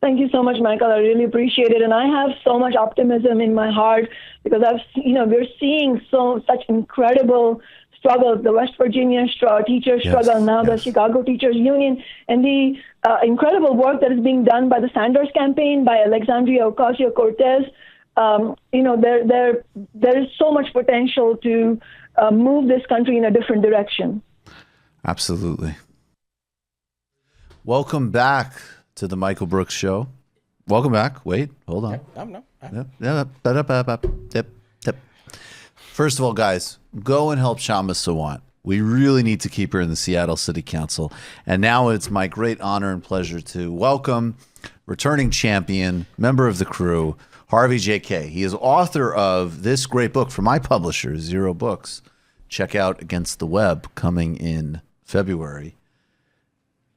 Thank you so much, Michael. I really appreciate it. And I have so much optimism in my heart because we're seeing such incredible struggles, the West Virginia teachers struggle, now the Chicago Teachers Union, and the incredible work that is being done by the Sanders campaign, by Alexandria Ocasio-Cortez. There is so much potential to move this country in a different direction. Absolutely. Welcome back to the Michael Brooks Show. Welcome back. Wait, hold on. First of all, guys, go and help Kshama Sawant. We really need to keep her in the Seattle City Council. And now it's my great honor and pleasure to welcome returning champion, member of the crew, Harvey J Kaye. He is author of this great book from my publisher, Zero Books. Check out Against the Web, coming in February.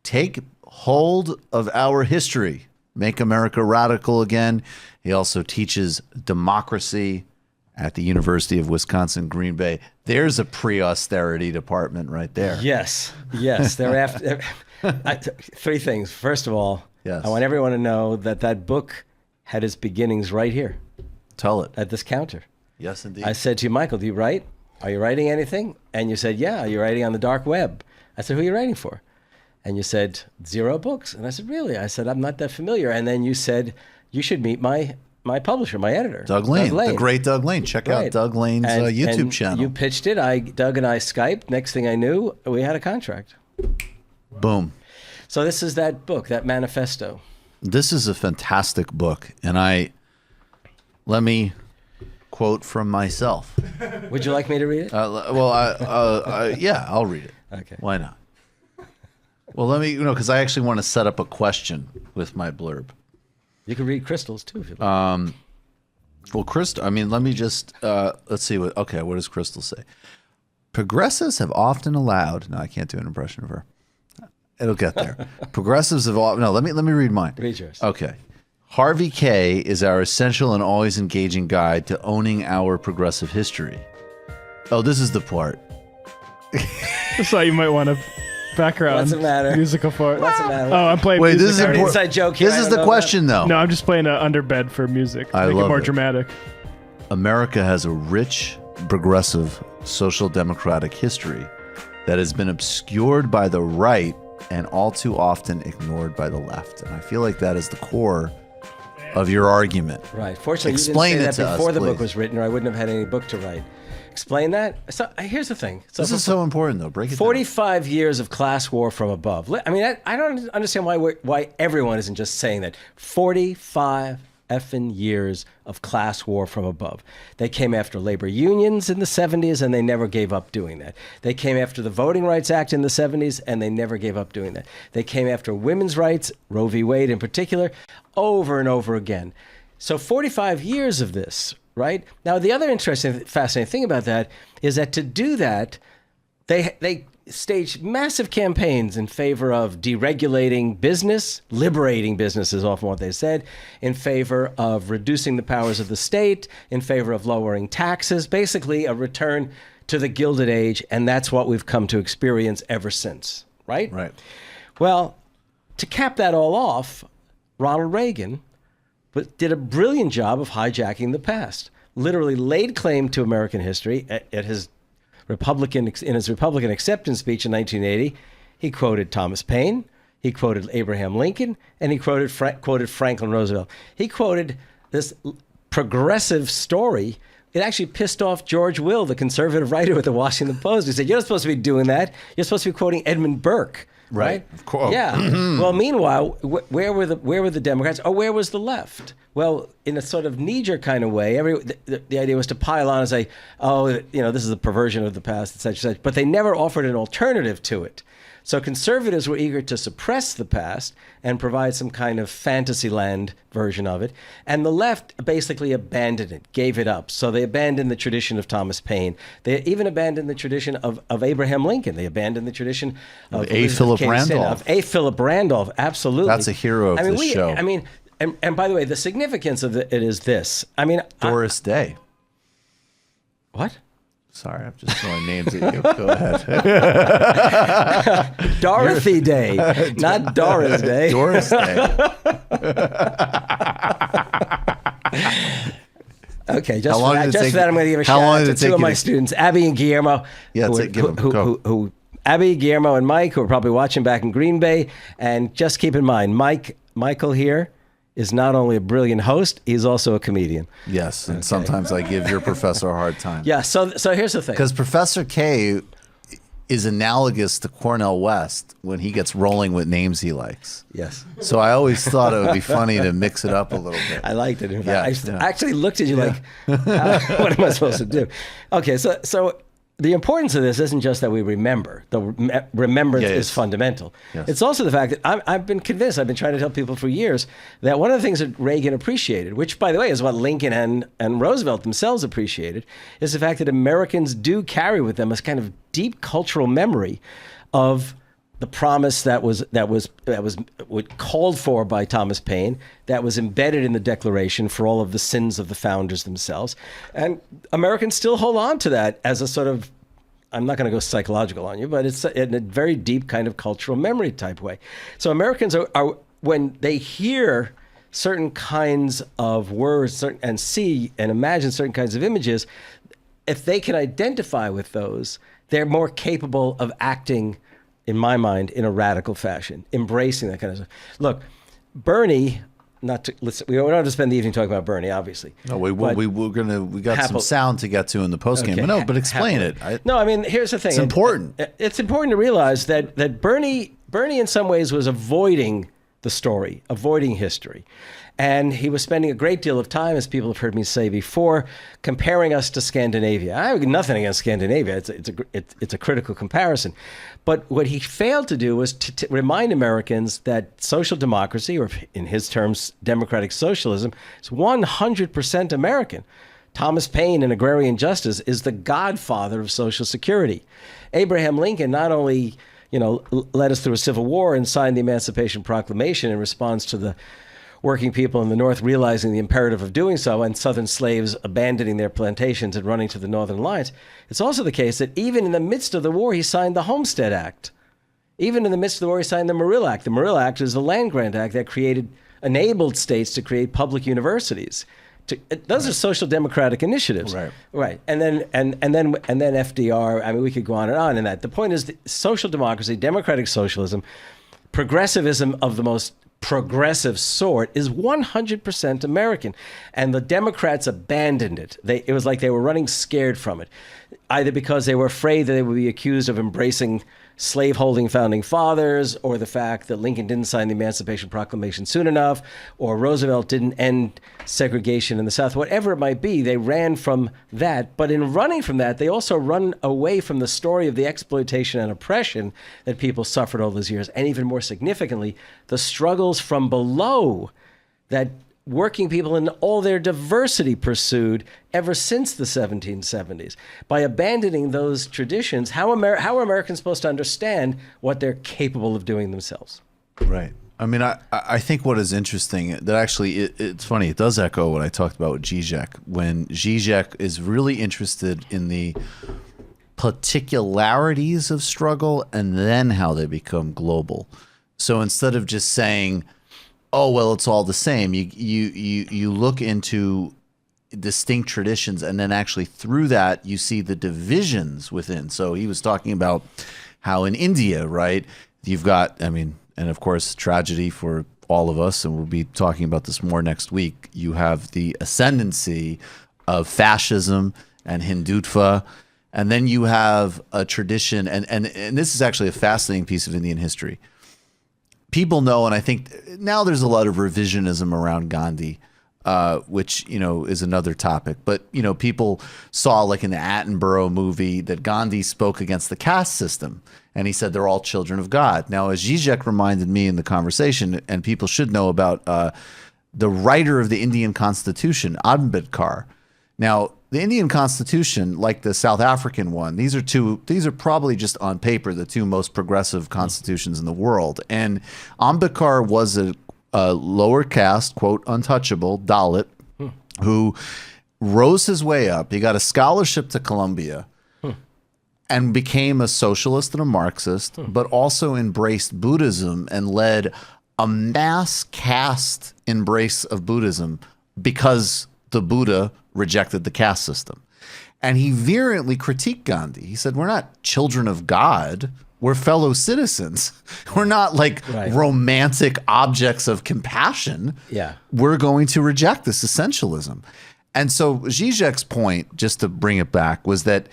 Take hold of our history. Make America radical again. He also teaches democracy at the University of Wisconsin, Green Bay. There's a pre-austerity department right there. Yes. They're after three things. First of all, I want everyone to know that book had its beginnings right here. Tell it. At this counter. Yes, indeed. I said to you, Michael, do you write? Are you writing anything? And you said, yeah. Are you writing on the dark web? I said, who are you writing for? And you said, Zero Books. And I said, really? I said, I'm not that familiar. And then you said, you should meet my publisher, my editor. Doug Lane, the great Doug Lane. Check out Doug Lane's YouTube channel. You pitched it. Doug and I Skyped. Next thing I knew, we had a contract. Boom. So this is that book, that manifesto. This is a fantastic book, and let me quote from myself. Would you like me to read it? Yeah, I'll read it. Okay. Why not? Well, let me, because I actually want to set up a question with my blurb. You can read Krystal's too if you like. Well, Krystal, let me just, let's see what does Krystal say? Progressives have often allowed, no, I can't do an impression of her. It'll get there. Progressives have all, no, let me read mine. Read yours. Okay. Harvey Kaye is our essential and always engaging guide to owning our progressive history. Oh, this is the part. Just thought you might want to background What's the matter? musical for it. What's the matter? Oh, I'm playing Wait, music. this is important. Inside joke here, This I is don't the know question, though. No, I'm just playing underbed for music. I Make love it more it. dramatic. America has a rich, progressive, social democratic history that has been obscured by the right and all too often ignored by the left. And I feel like that is the core of your argument. Right. Fortunately, Explain you it didn't say to that us, before the please. book was written, or I wouldn't have had any book to write. Explain that. So here's the thing. So This is so important, though. Break it down. 45 years of class war from above. I don't understand why everyone isn't just saying that. 45 effing years of class war from above. They came after labor unions in the 70s, and they never gave up doing that. They came after the Voting Rights Act in the 70s, and they never gave up doing that. They came after women's rights, Roe v. Wade in particular, over and over again. So 45 years of this, right? Now, the other interesting, fascinating thing about that is that to do that, they staged massive campaigns in favor of deregulating business, liberating business is often what they said, in favor of reducing the powers of the state, in favor of lowering taxes, basically a return to the Gilded Age, and that's what we've come to experience ever since, right? Right. Well, to cap that all off, Ronald Reagan did a brilliant job of hijacking the past, literally laid claim to American history at his Republican acceptance speech in 1980. He quoted Thomas Paine, he quoted Abraham Lincoln, and he quoted Franklin Roosevelt. He quoted this progressive story. It actually pissed off George Will, the conservative writer with the Washington Post. He said, "You're not supposed to be doing that. You're supposed to be quoting Edmund Burke." Right? Of course. Yeah. Well, meanwhile, where were the Democrats, or where was the left? Well, in a sort of knee-jerk kind of way, the idea was to pile on and say, "Oh, this is a perversion of the past," et cetera. But they never offered an alternative to it. So conservatives were eager to suppress the past and provide some kind of fantasy land version of it. And the left basically abandoned it, gave it up. So they abandoned the tradition of Thomas Paine. They even abandoned the tradition of Abraham Lincoln. They abandoned the tradition of A. Philip Randolph. Of A. Philip Randolph, absolutely. That's a hero of this show. And by the way, the significance of it is this. Doris Day. What? Sorry, I'm just throwing names at you. Go ahead. Dorothy Day, not Doris Day. Doris Day. Okay, just for that, I'm going to give a shout out to two of my students, Abby and Guillermo. Yeah, who Abby, Guillermo, and Mike, who are probably watching back in Green Bay. And just keep in mind, Michael here is not only a brilliant host, he's also a comedian. Yes, and sometimes I give your professor a hard time. Yeah, so here's the thing. Because Professor Kaye is analogous to Cornel West when he gets rolling with names he likes. Yes. So I always thought it would be funny to mix it up a little bit. I liked it. In Yeah, fact, I actually looked at you like, what am I supposed to do? Okay, so the importance of this isn't just that we remember. The remembrance is fundamental. Yes. It's also the fact that I've been convinced, I've been trying to tell people for years, that one of the things that Reagan appreciated, which, by the way, is what Lincoln and Roosevelt themselves appreciated, is the fact that Americans do carry with them a kind of deep cultural memory of the promise that was called for by Thomas Paine, that was embedded in the Declaration for all of the sins of the founders themselves. And Americans still hold on to that as a sort of, I'm not going to go psychological on you, but it's in a very deep kind of cultural memory type way. So Americans are when they hear certain kinds of words and see and imagine certain kinds of images, if they can identify with those, they're more capable of acting, in my mind, in a radical fashion, embracing that kind of stuff. Look, Bernie, we don't have to spend the evening talking about Bernie, obviously. No, we got some sound to get to in the post game. Okay. But explain it. Here's the thing. It's important. It's important to realize that Bernie in some ways was avoiding the story, avoiding history. And he was spending a great deal of time, as people have heard me say before, comparing us to Scandinavia. I have nothing against Scandinavia. It's a critical comparison. But what he failed to do was to remind Americans that social democracy, or in his terms, democratic socialism, is 100% American. Thomas Paine in Agrarian Justice is the godfather of Social Security. Abraham Lincoln not only, led us through a civil war and signed the Emancipation Proclamation in response to the working people in the North realizing the imperative of doing so and Southern slaves abandoning their plantations and running to the Northern Alliance. It's also the case that even in the midst of the war, he signed the Homestead Act. Even in the midst of the war, he signed the Morrill Act. The Morrill Act is the land grant act that enabled states to create public universities. Those are social democratic initiatives, right? And then FDR. I mean, we could go on and on in that. The point is, social democracy, democratic socialism, progressivism of the most progressive sort is 100% American, and the Democrats abandoned it. It was like they were running scared from it, either because they were afraid that they would be accused of embracing slave-holding founding fathers, or the fact that Lincoln didn't sign the Emancipation Proclamation soon enough, or Roosevelt didn't end segregation in the South. Whatever it might be, they ran from that. But in running from that, they also run away from the story of the exploitation and oppression that people suffered all those years. And even more significantly, the struggles from below that working people in all their diversity pursued ever since the 1770s. By abandoning those traditions, how are Americans supposed to understand what they're capable of doing themselves? Right. I mean, I think what is interesting, that actually, it's funny, it does echo what I talked about with Zizek, when Zizek is really interested in the particularities of struggle and then how they become global. So instead of just saying, oh, well, it's all the same, you look into distinct traditions, and then actually through that you see the divisions within. So he was talking about how in India, right, you've got, I mean, and of course, tragedy for all of us, and we'll be talking about this more next week, you have the ascendancy of fascism and Hindutva, and then you have a tradition, and this is actually a fascinating piece of Indian history. People know, and I think now there's a lot of revisionism around Gandhi, which, is another topic. But, people saw, like in the Attenborough movie, that Gandhi spoke against the caste system. And he said they're all children of God. Now, as Zizek reminded me in the conversation, and people should know about the writer of the Indian Constitution, Ambedkar. Now, the Indian Constitution, like the South African one, these are probably just on paper the two most progressive constitutions in the world. And Ambedkar was a lower caste, quote, untouchable, Dalit, who rose his way up. He got a scholarship to Columbia and became a socialist and a Marxist, but also embraced Buddhism and led a mass caste embrace of Buddhism because the Buddha rejected the caste system. And he virulently critiqued Gandhi. He said, we're not children of God. We're fellow citizens. We're not like romantic objects of compassion. Yeah. We're going to reject this essentialism. And so Zizek's point, just to bring it back, was that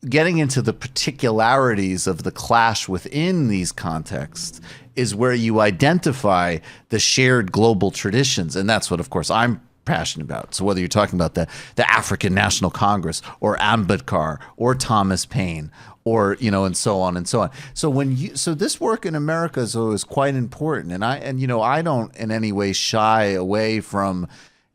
getting into the particularities of the clash within these contexts is where you identify the shared global traditions. And that's what, of course, I'm passionate about. So whether you're talking about the African National Congress or Ambedkar or Thomas Paine or, and so on and so on. So this work in America is quite important. And I don't in any way shy away from,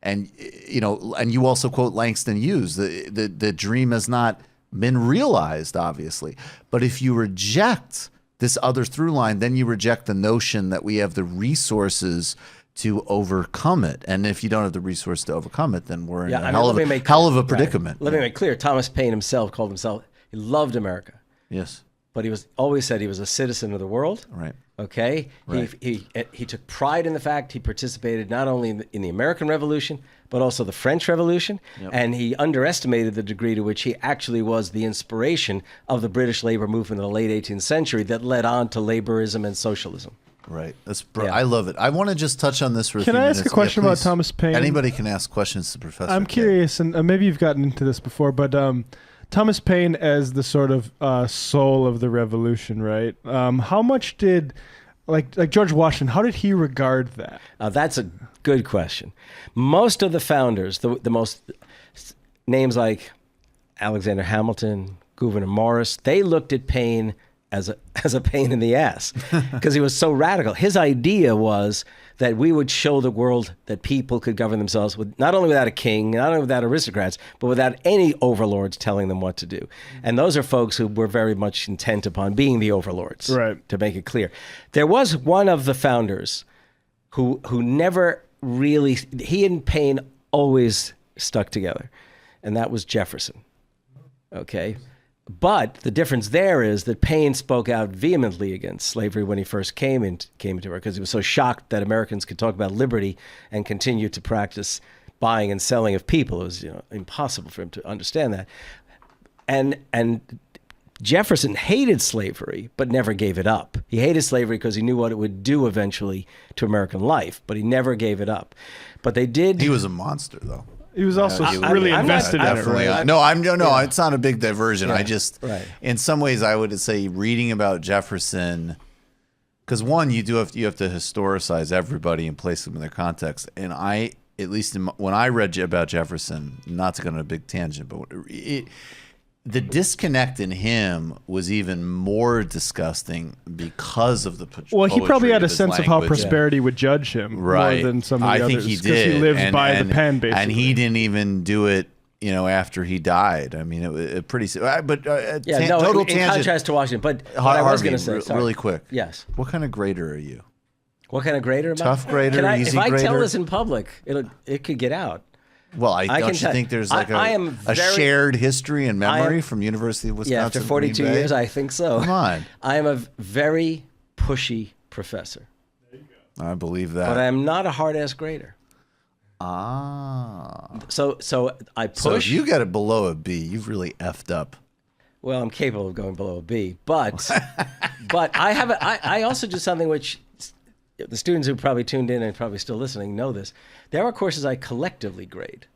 and you also quote Langston Hughes, the dream has not been realized, obviously. But if you reject this other through line, then you reject the notion that we have the resources to overcome it. And if you don't have the resource to overcome it, then we're in a hell of a predicament. Right. Let me make clear. Thomas Paine himself called himself, he loved America. Yes. But he always said he was a citizen of the world. Right. Okay. Right. He took pride in the fact he participated not only in the American Revolution, but also the French Revolution. Yep. And he underestimated the degree to which he actually was the inspiration of the British labor movement in the late 18th century that led on to laborism and socialism. Right. I love it. I want to just touch on this for a few minutes. Can I ask a question about Thomas Paine? Anybody can ask questions to Professor I'm curious, and maybe you've gotten into this before, but Thomas Paine as the sort of soul of the revolution, right? How much did Like George Washington, how did he regard that? That's a good question. Most of the founders, the most names like Alexander Hamilton, Gouverneur Morris, they looked at pain as a pain in the ass because he was so radical. His idea was that we would show the world that people could govern themselves with not only without a king, not only without aristocrats, but without any overlords telling them what to do. And those are folks who were very much intent upon being the overlords, right? To make it clear. There was one of the founders who never really, he and Paine always stuck together, and that was Jefferson. Okay. But the difference there is that Paine spoke out vehemently against slavery when he first came into her because he was so shocked that Americans could talk about liberty and continue to practice buying and selling of people. It was impossible for him to understand that. And Jefferson hated slavery, but never gave it up. He hated slavery because he knew what it would do eventually to American life, but he never gave it up. But they did. He was a monster, though. He was also really invested in it, right? No, it's not a big diversion. Yeah. I just, in some ways, I would say reading about Jefferson, because one, you have to historicize everybody and place them in their context. And I, at least when I read about Jefferson, not to go on a big tangent, but the disconnect in him was even more disgusting because of the well, he probably had a sense of how prosperity would judge him more than some of the others. I think he did. He lived by the pen, basically. And he didn't even do it, after he died. I mean, it pretty. But total tangent. In contrast to Washington, but what I was going to say, really quick. Yes. What kind of grader are you? What kind of grader? Tough grader, easy grader? If I tell this in public, it could get out. Well, don't you think there's like a shared history and memory from University of Wisconsin? Yeah, after 42 years, I think so. Come on. I am a very pushy professor. There you go. I believe that. But I am not a hard-ass grader. So I push. So if you get it below a B, you've really effed up. Well, I'm capable of going below a B, but I also do something which the students who probably tuned in and probably still listening know this. There are courses I collectively grade.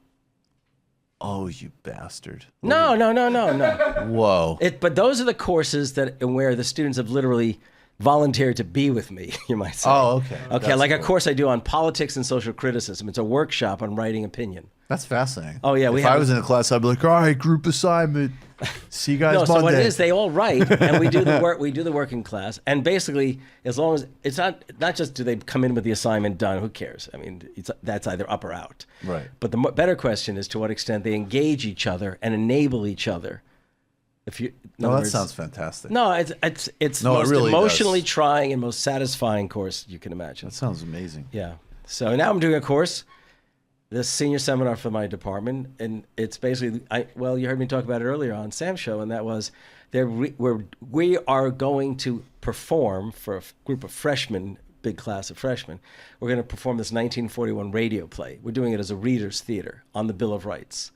Oh, you bastard. No. Whoa. But those are the courses where the students have literally volunteered to be with me, you might say. Oh, okay. Okay, That's like cool. a course I do on politics and social criticism. It's a workshop on writing opinion. That's fascinating. Oh, yeah. If I was in a class, I'd be like, all right, group assignment. See you guys Monday. So what it is, they all write, and we do the work. We do the work in class, and basically, as long as it's not just do they come in with the assignment done. Who cares? I mean, that's either up or out. Right. But the better question is to what extent they engage each other and enable each other. That sounds fantastic. No, it's the most really emotionally trying and most satisfying course you can imagine. That sounds amazing. Yeah. So now I'm doing a course. This senior seminar for my department, and it's basically, you heard me talk about it earlier on Sam's show, and that was we are going to perform for a group of freshmen, big class of freshmen. We're going to perform this 1941 radio play. We're doing it as a reader's theater on the Bill of Rights.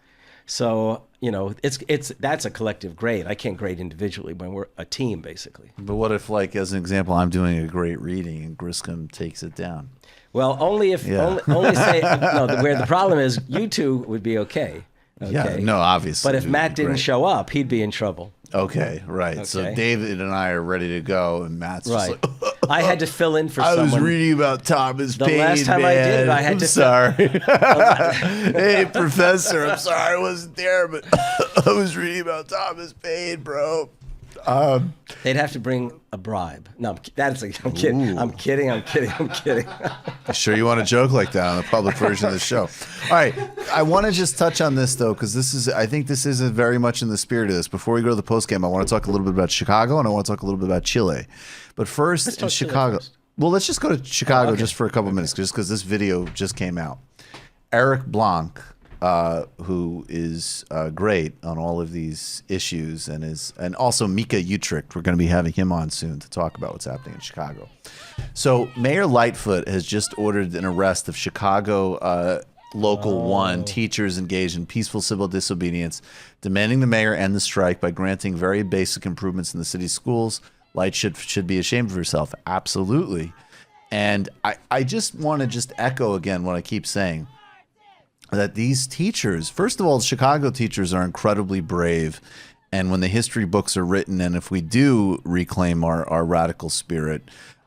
So, that's a collective grade. I can't grade individually when we're a team, basically. But what if, like, as an example, I'm doing a great reading and Griscom takes it down? Well, only if only say where the problem is, you two would be okay. Yeah, no, obviously. But if Matt didn't show up, he'd be in trouble. Okay, right. Okay. So David and I are ready to go, and Matt's just like, I had to fill in for someone. I was reading about Thomas Paine. The last time I did it, I had to. Sorry. Hey, Professor, I'm sorry I wasn't there, but I was reading about Thomas Paine, bro. They'd have to bring a bribe. No, I'm kidding. I'm kidding. Sure you want to joke like that on the public version of the show? All right. I want to just touch on this, though, because I think this is very much in the spirit of this. Before we go to the postgame, I want to talk a little bit about Chicago, and I want to talk a little bit about Chile. But first, in Chicago. Well, let's just go to Chicago just for a couple minutes, just because this video just came out. Eric Blanc, who is great on all of these issues, and also Mika Utrecht. We're going to be having him on soon to talk about what's happening in Chicago. So Mayor Lightfoot has just ordered an arrest of Chicago Local 1 teachers engaged in peaceful civil disobedience, demanding the mayor end the strike by granting very basic improvements in the city's schools. Light should be ashamed of herself. Absolutely. And I just want to echo again what I keep saying. That these teachers, first of all, Chicago teachers are incredibly brave. And when the history books are written, and if we do reclaim our radical spirit,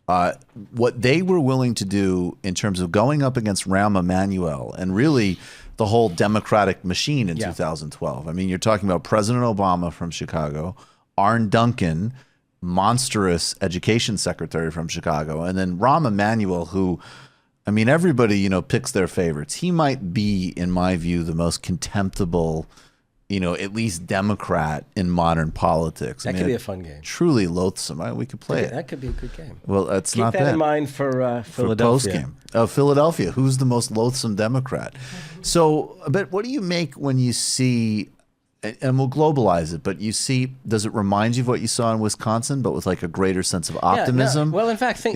what they were willing to do in terms of going up against Rahm Emanuel and really the whole Democratic machine in 2012. I mean, you're talking about President Obama from Chicago, Arne Duncan, monstrous education secretary from Chicago, and then Rahm Emanuel, who, I mean, everybody, you know, picks their favorites. He might be, in my view, the most contemptible, you know, at least Democrat in modern politics. That could be a fun game. Truly loathsome. We could play it. That could be a good game. Well, that's Keep not that bad. in mind for Philadelphia. Post-game. Philadelphia, who's the most loathsome Democrat? So, but what do you make when you see, and we'll globalize it, but you see, does it remind you of what you saw in Wisconsin, but with like a greater sense of optimism? Yeah, no, well, in fact,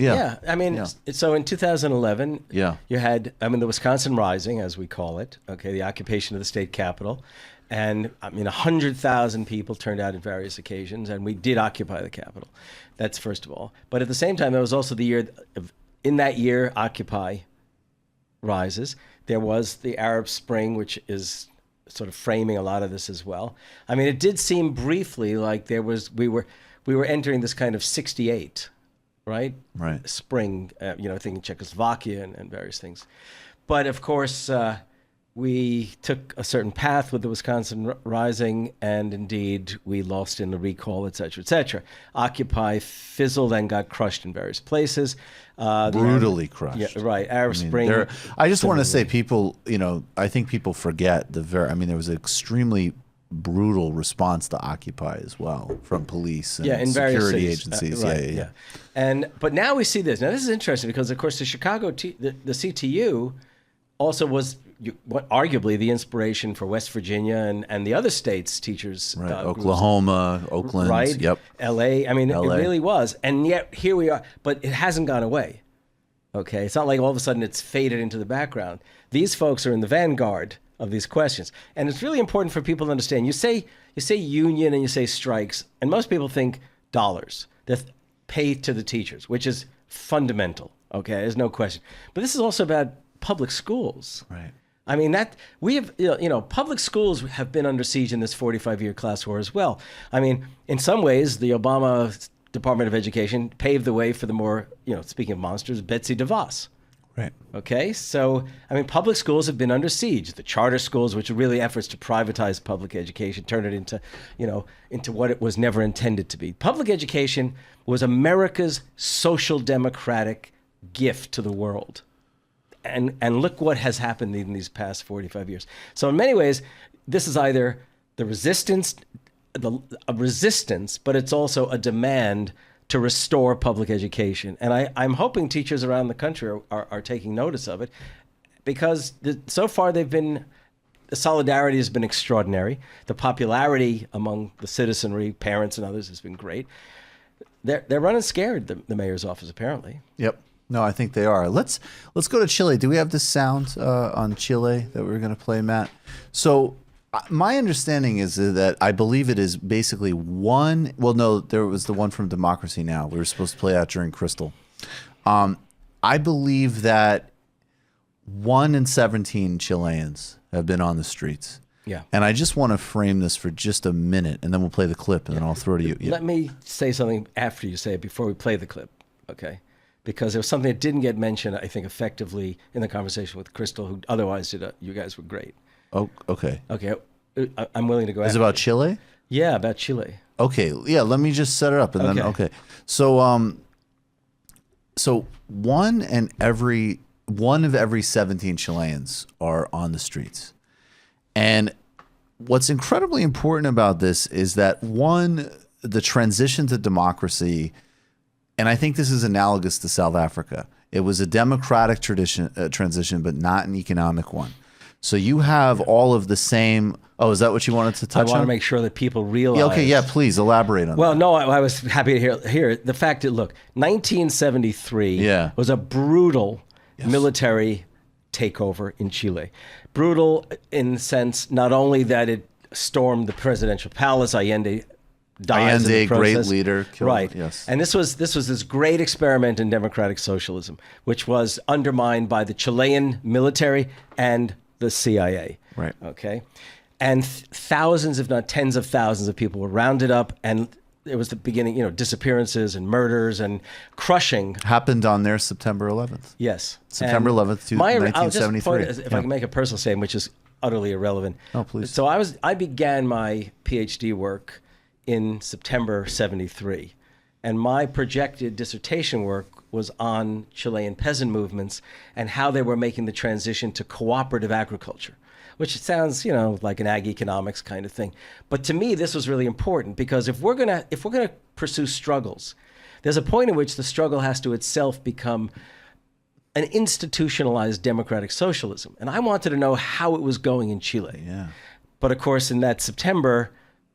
I mean, so in 2011, you had, the Wisconsin Rising, as we call it, okay, the occupation of the state capitol. And 100,000 people turned out at various occasions, and we did occupy the Capitol. That's first of all. But at the same time, it was also the year, in that year, Occupy rises. There was the Arab Spring, which is sort of framing a lot of this as well. I mean, it did seem briefly like we were entering this kind of 68, right? Right. Spring, thinking Czechoslovakia and various things. But of course, we took a certain path with the Wisconsin Rising, and indeed we lost in the recall, et cetera, et cetera. Occupy fizzled and got crushed in various places. Brutally crushed. Yeah, right. Arab Spring. I just want to say, people, I think people forget there was an extremely brutal response to Occupy as well from police and in security various agencies. Right, but now we see this. Now this is interesting because, of course, the Chicago, the CTU also was arguably the inspiration for West Virginia and the other states' teachers. Right. Oklahoma, Oakland, right? Yep. L.A. I mean, LA. It really was. And yet here we are. But it hasn't gone away. Okay? It's not like all of a sudden it's faded into the background. These folks are in the vanguard of these questions. And it's really important for people to understand. You say union and you say strikes, and most people think dollars. They're paid to the teachers, which is fundamental. Okay? There's no question. But this is also about public schools. Right. I mean, that we have, public schools have been under siege in this 45-year class war as well. I mean, in some ways, the Obama Department of Education paved the way for the more, speaking of monsters, Betsy DeVos. Right. Okay. So, I mean, public schools have been under siege. The charter schools, which are really efforts to privatize public education, turn it into, into what it was never intended to be. Public education was America's social democratic gift to the world. And look what has happened in these past 45 years. So in many ways, this is either the resistance, a resistance, but it's also a demand to restore public education. And I'm hoping teachers around the country are taking notice of it, because so far the solidarity has been extraordinary. The popularity among the citizenry, parents and others, has been great. They're running scared, the mayor's office, apparently. Yep. No, I think they are. Let's go to Chile. Do we have this sound on Chile that we're going to play, Matt? So my understanding is that I believe it is basically one. Well, no, there was the one from Democracy Now! We were supposed to play that during Krystal. I believe that 1 in 17 Chileans have been on the streets. Yeah. And I just want to frame this for just a minute, and then we'll play the clip, and then I'll throw it to you. Let me say something after you say it, before we play the clip, okay? Because there was something that didn't get mentioned, I think, effectively in the conversation with Krystal, who otherwise you guys were great. Oh, okay. Okay, I'm willing to go. Is it about Chile? Yeah, about Chile. Okay, yeah. Let me just set it up, and then okay. So, so one of every 17 Chileans are on the streets, and what's incredibly important about this is that the transition to democracy. And I think this is analogous to South Africa. It was a democratic transition, but not an economic one. So you have all of the same. Oh, is that what you wanted to touch on? I want to make sure that people realize. Yeah, okay, yeah, please elaborate on that. Well, no, I was happy to hear the fact that, look, 1973 was a brutal military takeover in Chile. Brutal in the sense not only that it stormed the presidential palace, Allende, great leader, killed, right? Yes, and this was this great experiment in democratic socialism, which was undermined by the Chilean military and the CIA. Right. Okay, and thousands, if not tens of thousands, of people were rounded up and it was the beginning, disappearances and murders and crushing. Happened on there September 11th. Yes. September 11th, 1973. I'll just point, if I can make a personal statement, which is utterly irrelevant. Oh, please. So I began my PhD work in September 73. And my projected dissertation work was on Chilean peasant movements and how they were making the transition to cooperative agriculture, which sounds, like an ag economics kind of thing. But to me, this was really important because if we're gonna pursue struggles, there's a point in which the struggle has to itself become an institutionalized democratic socialism. And I wanted to know how it was going in Chile. Yeah. But of course, in that September,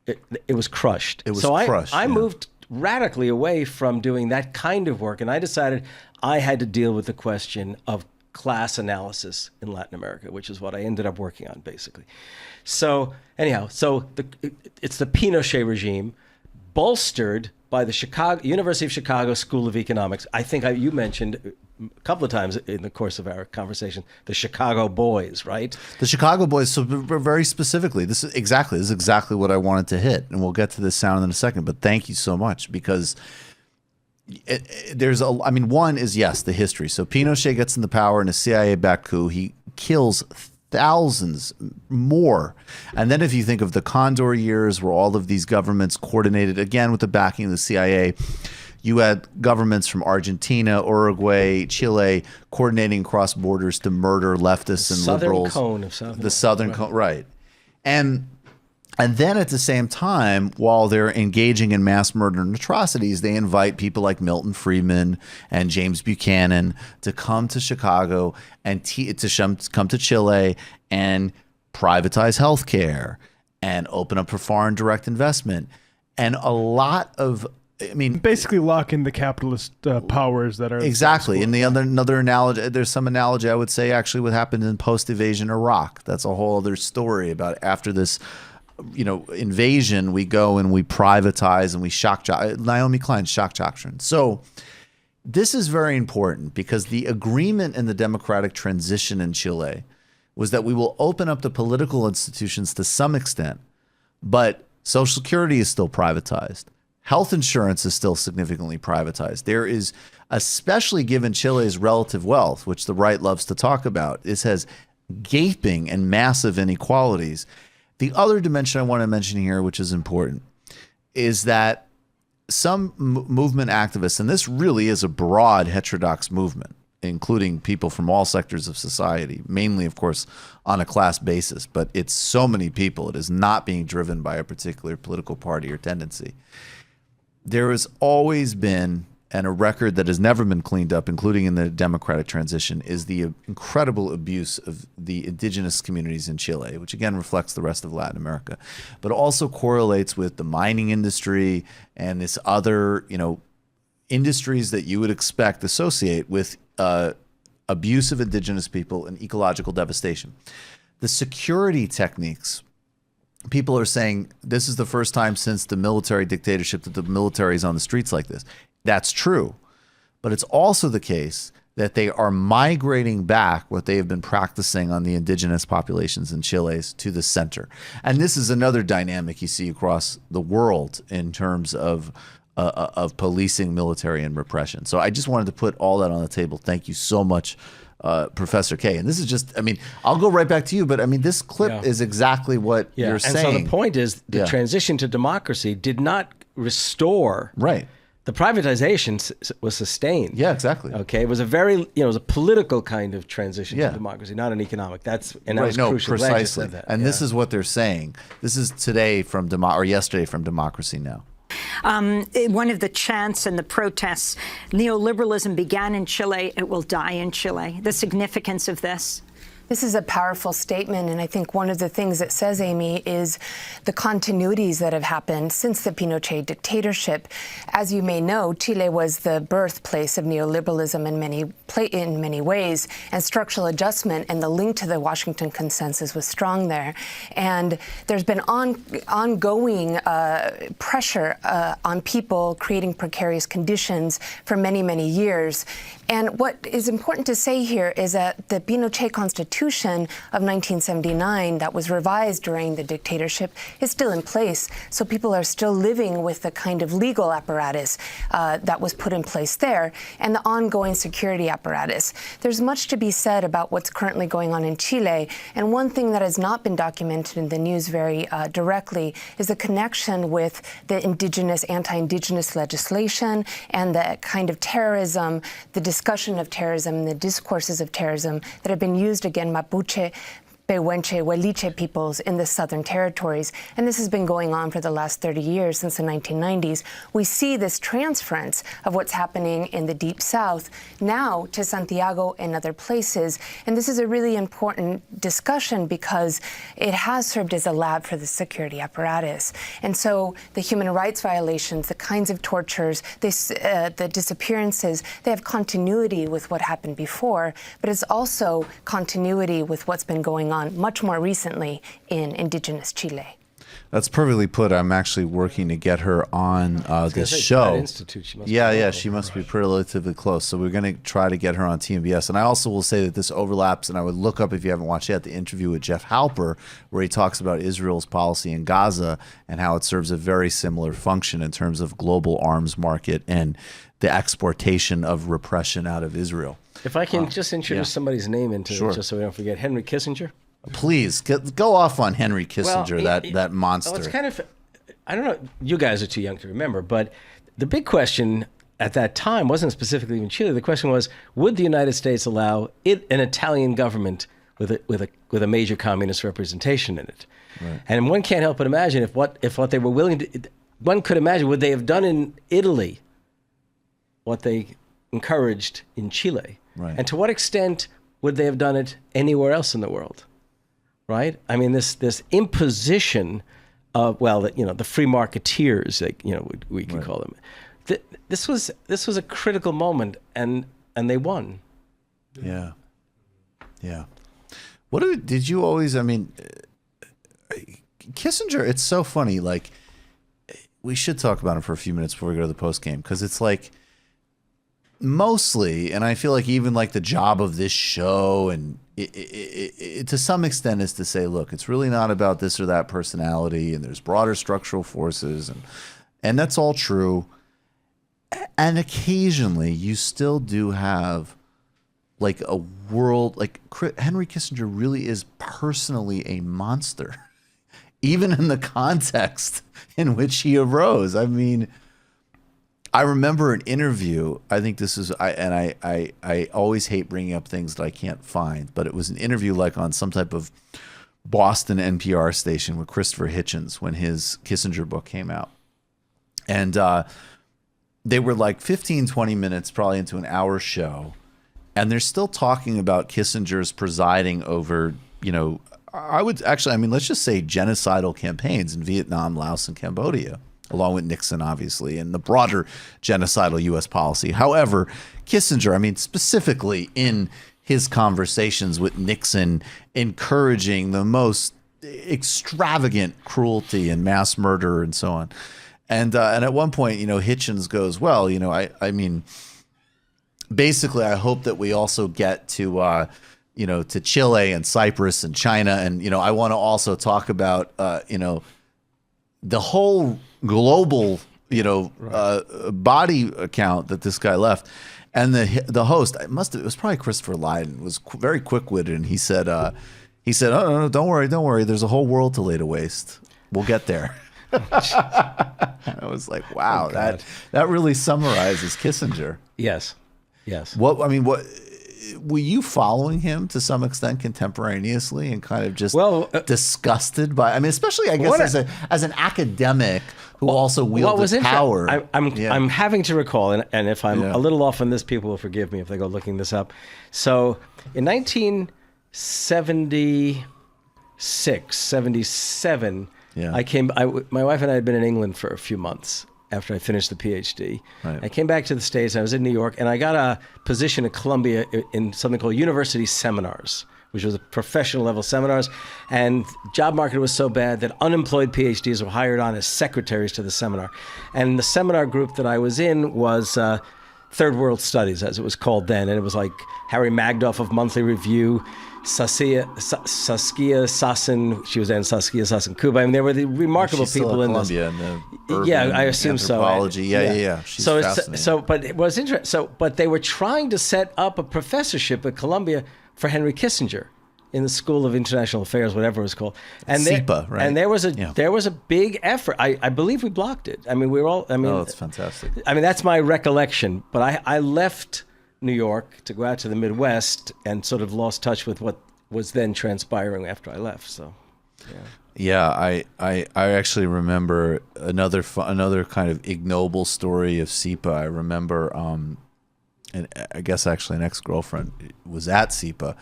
it was crushed. It was so crushed. I moved radically away from doing that kind of work. And I decided I had to deal with the question of class analysis in Latin America, which is what I ended up working on, basically. So anyhow, it's the Pinochet regime bolstered by the University of Chicago School of Economics. I think you mentioned a couple of times in the course of our conversation, the Chicago boys, right? The Chicago boys. So very specifically, this is exactly what I wanted to hit, and we'll get to this sound in a second. But thank you so much because one is yes, the history. So Pinochet gets in the power in a CIA-backed coup. He kills thousands more. And then if you think of the Condor years where all of these governments coordinated, again with the backing of the CIA, you had governments from Argentina, Uruguay, Chile coordinating across borders to murder leftists and liberals. The Southern Cone, right. And then at the same time, while they're engaging in mass murder and atrocities, they invite people like Milton Friedman and James Buchanan to come to Chicago and come to Chile and privatize healthcare and open up for foreign direct investment. And a lot of basically lock in the capitalist powers that are exactly. And another analogy, there's some analogy I would say actually what happened in post-invasion Iraq. That's a whole other story about after this, invasion, we go and we privatize and we Naomi Klein's shock doctrine. So this is very important because the agreement in the democratic transition in Chile was that we will open up the political institutions to some extent, but Social Security is still privatized. Health insurance is still significantly privatized. There is, especially given Chile's relative wealth, which the right loves to talk about, this has gaping and massive inequalities. The other dimension I want to mention here, which is important, is that some movement activists, and this really is a broad heterodox movement, including people from all sectors of society, mainly, of course, on a class basis, but it's so many people. It is not being driven by a particular political party or tendency. There has always been, and a record that has never been cleaned up, including in the democratic transition, is the incredible abuse of the indigenous communities in Chile, which again reflects the rest of Latin America, but also correlates with the mining industry and this other, industries that you would expect associate with abuse of indigenous people and ecological devastation. The security techniques, people are saying this is the first time since the military dictatorship that the military is on the streets like this. That's true. But it's also the case that they are migrating back what they have been practicing on the indigenous populations in Chile to the center. And this is another dynamic you see across the world in terms of policing, military, and repression. So I just wanted to put all that on the table. Thank you so much, Professor Kaye. And this is just, I'll go right back to you, but this clip is exactly what you're saying. And so the point is the transition to democracy did not restore. Right. The privatization was sustained. Yeah, exactly. Okay, it was a it was a political kind of transition to democracy, not an economic. That was crucial. Precisely. And this is what they're saying. This is today from yesterday from Democracy Now! One of the chants and the protests, neoliberalism began in Chile, it will die in Chile. The significance of this? This is a powerful statement, and I think one of the things it says, Amy, is the continuities that have happened since the Pinochet dictatorship. As you may know, Chile was the birthplace of neoliberalism in many ways, and structural adjustment and the link to the Washington Consensus was strong there. And there's been ongoing pressure on people creating precarious conditions for many, many years. And what is important to say here is that the Pinochet Constitution Constitution of 1979 that was revised during the dictatorship is still in place. So people are still living with the kind of legal apparatus that was put in place there and the ongoing security apparatus. There's much to be said about what's currently going on in Chile. And one thing that has not been documented in the news very directly is the connection with the indigenous, anti-indigenous legislation and the kind of terrorism, the discussion of terrorism, the discourses of terrorism that have been used against Mapuche, Pehuenche, Huiliche peoples in the Southern Territories. And this has been going on for the last 30 years, since the 1990s. We see this transference of what's happening in the Deep South now to Santiago and other places. And this is a really important discussion because it has served as a lab for the security apparatus. And so the human rights violations, the kinds of tortures, the disappearances, they have continuity with what happened before, but it's also continuity with what's been going on much more recently in indigenous Chile. That's perfectly put. I'm actually working to get her on this show. Institute, she must She must be relatively close. So we're going to try to get her on TMBS. And I also will say that this overlaps, and I would look up, if you haven't watched yet, the interview with Jeff Halper, where he talks about Israel's policy in Gaza and how it serves a very similar function in terms of global arms market and the exportation of repression out of Israel. If I can just introduce somebody's name into it, just so we don't forget, Henry Kissinger. Please, go off on Henry Kissinger, that monster. Well, it's kind of, I don't know, you guys are too young to remember, but the big question at that time wasn't specifically even Chile. The question was, would the United States allow an Italian government with a major communist representation in it? Right. And one can't help but imagine if what they were willing to, one could imagine, would they have done in Italy what they encouraged in Chile? Right. And to what extent would they have done it anywhere else in the world? Right? I mean, this imposition of, the free marketeers, we can call them. This was a critical moment, and they won. Yeah. Yeah. Did you always, Kissinger, it's so funny. Like, we should talk about him for a few minutes before we go to the post game, because it's like, mostly, and I feel like even like the job of this show and it to some extent is to say, look, it's really not about this or that personality, and there's broader structural forces, and that's all true. And occasionally you still do have like a world, like Henry Kissinger really is personally a monster, even in the context in which he arose. I mean, I remember an interview. I think this is, I always hate bringing up things that I can't find, but it was an interview like on some type of Boston NPR station with Christopher Hitchens when his Kissinger book came out. And they were like 15, 20 minutes, probably into an hour show. And they're still talking about Kissinger's presiding over, let's just say genocidal campaigns in Vietnam, Laos, and Cambodia, along with Nixon, obviously, and the broader genocidal U.S. policy. However, Kissinger, specifically in his conversations with Nixon, encouraging the most extravagant cruelty and mass murder and so on. And at one point, Hitchens goes, well, basically, I hope that we also get to, to Chile and Cyprus and China. And, I want to also talk about, the whole global, body count that this guy left. And the host, it was probably Christopher Lydon, was very quick-witted, and he said, oh, no, don't worry. There's a whole world to lay to waste. We'll get there. I was like, wow, that really summarizes Kissinger. Yes. What were you following him to some extent contemporaneously and kind of just disgusted by? Especially I guess as an academic who also wielded power. I'm having to recall, and if I'm a little off on this, people will forgive me if they go looking this up. So in 1976, 77. Yeah. My wife and I had been in England for a few months after I finished the PhD. Right. I came back to the States. I was in New York, and I got a position at Columbia in something called University Seminars, which was a professional level seminars. And job market was so bad that unemployed PhDs were hired on as secretaries to the seminar. And the seminar group that I was in was Third World Studies, as it was called then. And it was like Harry Magdoff of Monthly Review, Saskia Sassen, she was in Saskia Sassen Cuba. I mean, there were the remarkable She's still people at in this. Columbia in the Yeah, urban I assume so. anthropology. Yeah. She's fascinating. But it was interesting. But they were trying to set up a professorship at Columbia for Henry Kissinger in the School of International Affairs, whatever it was called. And SIPA, right? And there was a big effort. I believe we blocked it. I mean, we were all. I mean, oh, it's fantastic. I mean, that's my recollection. But I left New York to go out to the Midwest and sort of lost touch with what was then transpiring after I left. So, yeah, I actually remember another kind of ignoble story of SIPA. I remember, and I guess actually an ex-girlfriend was at SIPA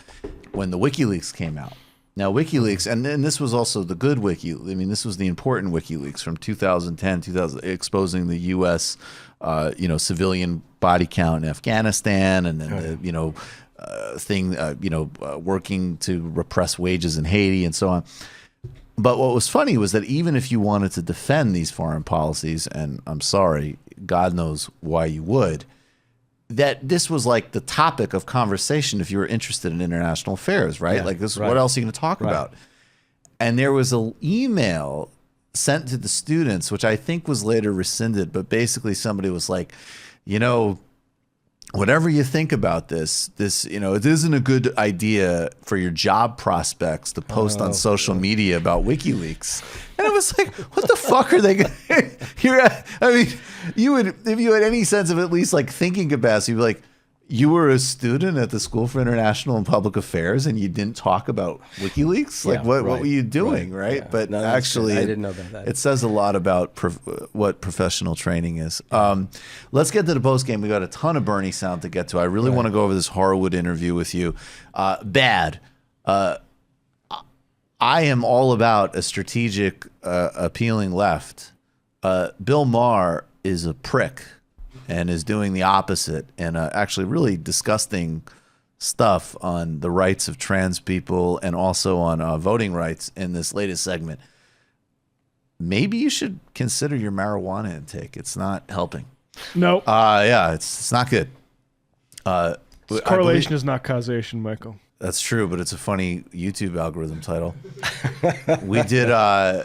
when the WikiLeaks came out. Now, WikiLeaks, and this was also the good WikiLeaks. I mean, this was the important WikiLeaks from 2010, exposing the U.S. Civilian body count in Afghanistan, and then working to repress wages in Haiti and so on. But what was funny was that even if you wanted to defend these foreign policies, and I'm sorry, God knows why you would, that this was like the topic of conversation if you were interested in international affairs, right? Yeah, like this, right. What else are you going to talk about? And there was an email sent to the students, which I think was later rescinded, but basically somebody was like, whatever you think about this, it isn't a good idea for your job prospects to post on social media about WikiLeaks. And I was like, what the fuck are they going to... I mean, you would, if you had any sense of at least like thinking capacity, you'd be like, you were a student at the School for International and Public Affairs and you didn't talk about WikiLeaks? Like, what were you doing, right? Yeah. But No, actually, I didn't know about that. It says a lot about what professional training is. Let's get to the post game. We got a ton of Bernie sound to get to. I really want to go over this Harwood interview with you. Bad. I am all about a strategic, appealing left. Bill Maher is a prick and is doing the opposite and actually really disgusting stuff on the rights of trans people and also on voting rights in this latest segment. Maybe you should consider your marijuana intake. It's not helping. No. Yeah, it's not good. Correlation is not causation, Michael. That's true, but it's a funny YouTube algorithm title. We did, I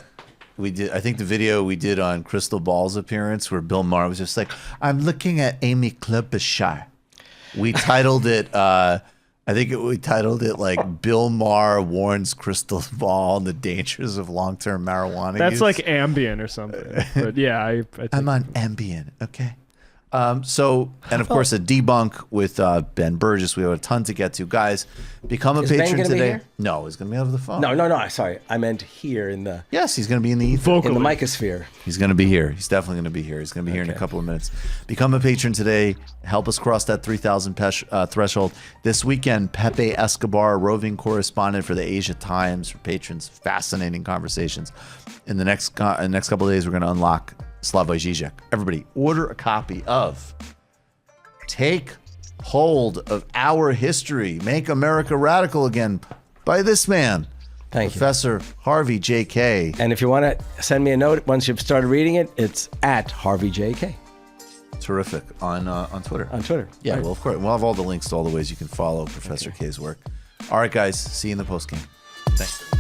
think the video we did on Krystal Ball's appearance where Bill Maher was just like, I'm looking at Amy Klobuchar. We titled it, we titled it like Bill Maher warns Krystal Ball on the dangers of long-term marijuana That's use. like Ambien or something. But yeah, I I'm on Ambien, okay. And of course, a debunk with Ben Burgess. We have a ton to get to. Guys, become a Is Ben patron gonna be today. here? No, he's going to be over the phone. No. Sorry, I meant here in the. Yes, he's going to be in the ether. Vocally. In the micosphere. He's going to be here. He's definitely going to be here. He's going to be here in a couple of minutes. Become a patron today. Help us cross that 3,000 threshold. This weekend, Pepe Escobar, roving correspondent for the Asia Times, for patrons. Fascinating conversations. In the next couple of days, we're going to unlock Slavoj Žižek. Everybody, order a copy of Take Hold of Our History, Make America Radical Again by this man, Professor Harvey J Kaye. And if you want to send me a note once you've started reading it, it's at Harvey J Kaye. Terrific. On Twitter. On Twitter. Yeah, right. well, of course. We'll have all the links to all the ways you can follow Professor Kaye's work. All right, guys. See you in the postgame. Thanks.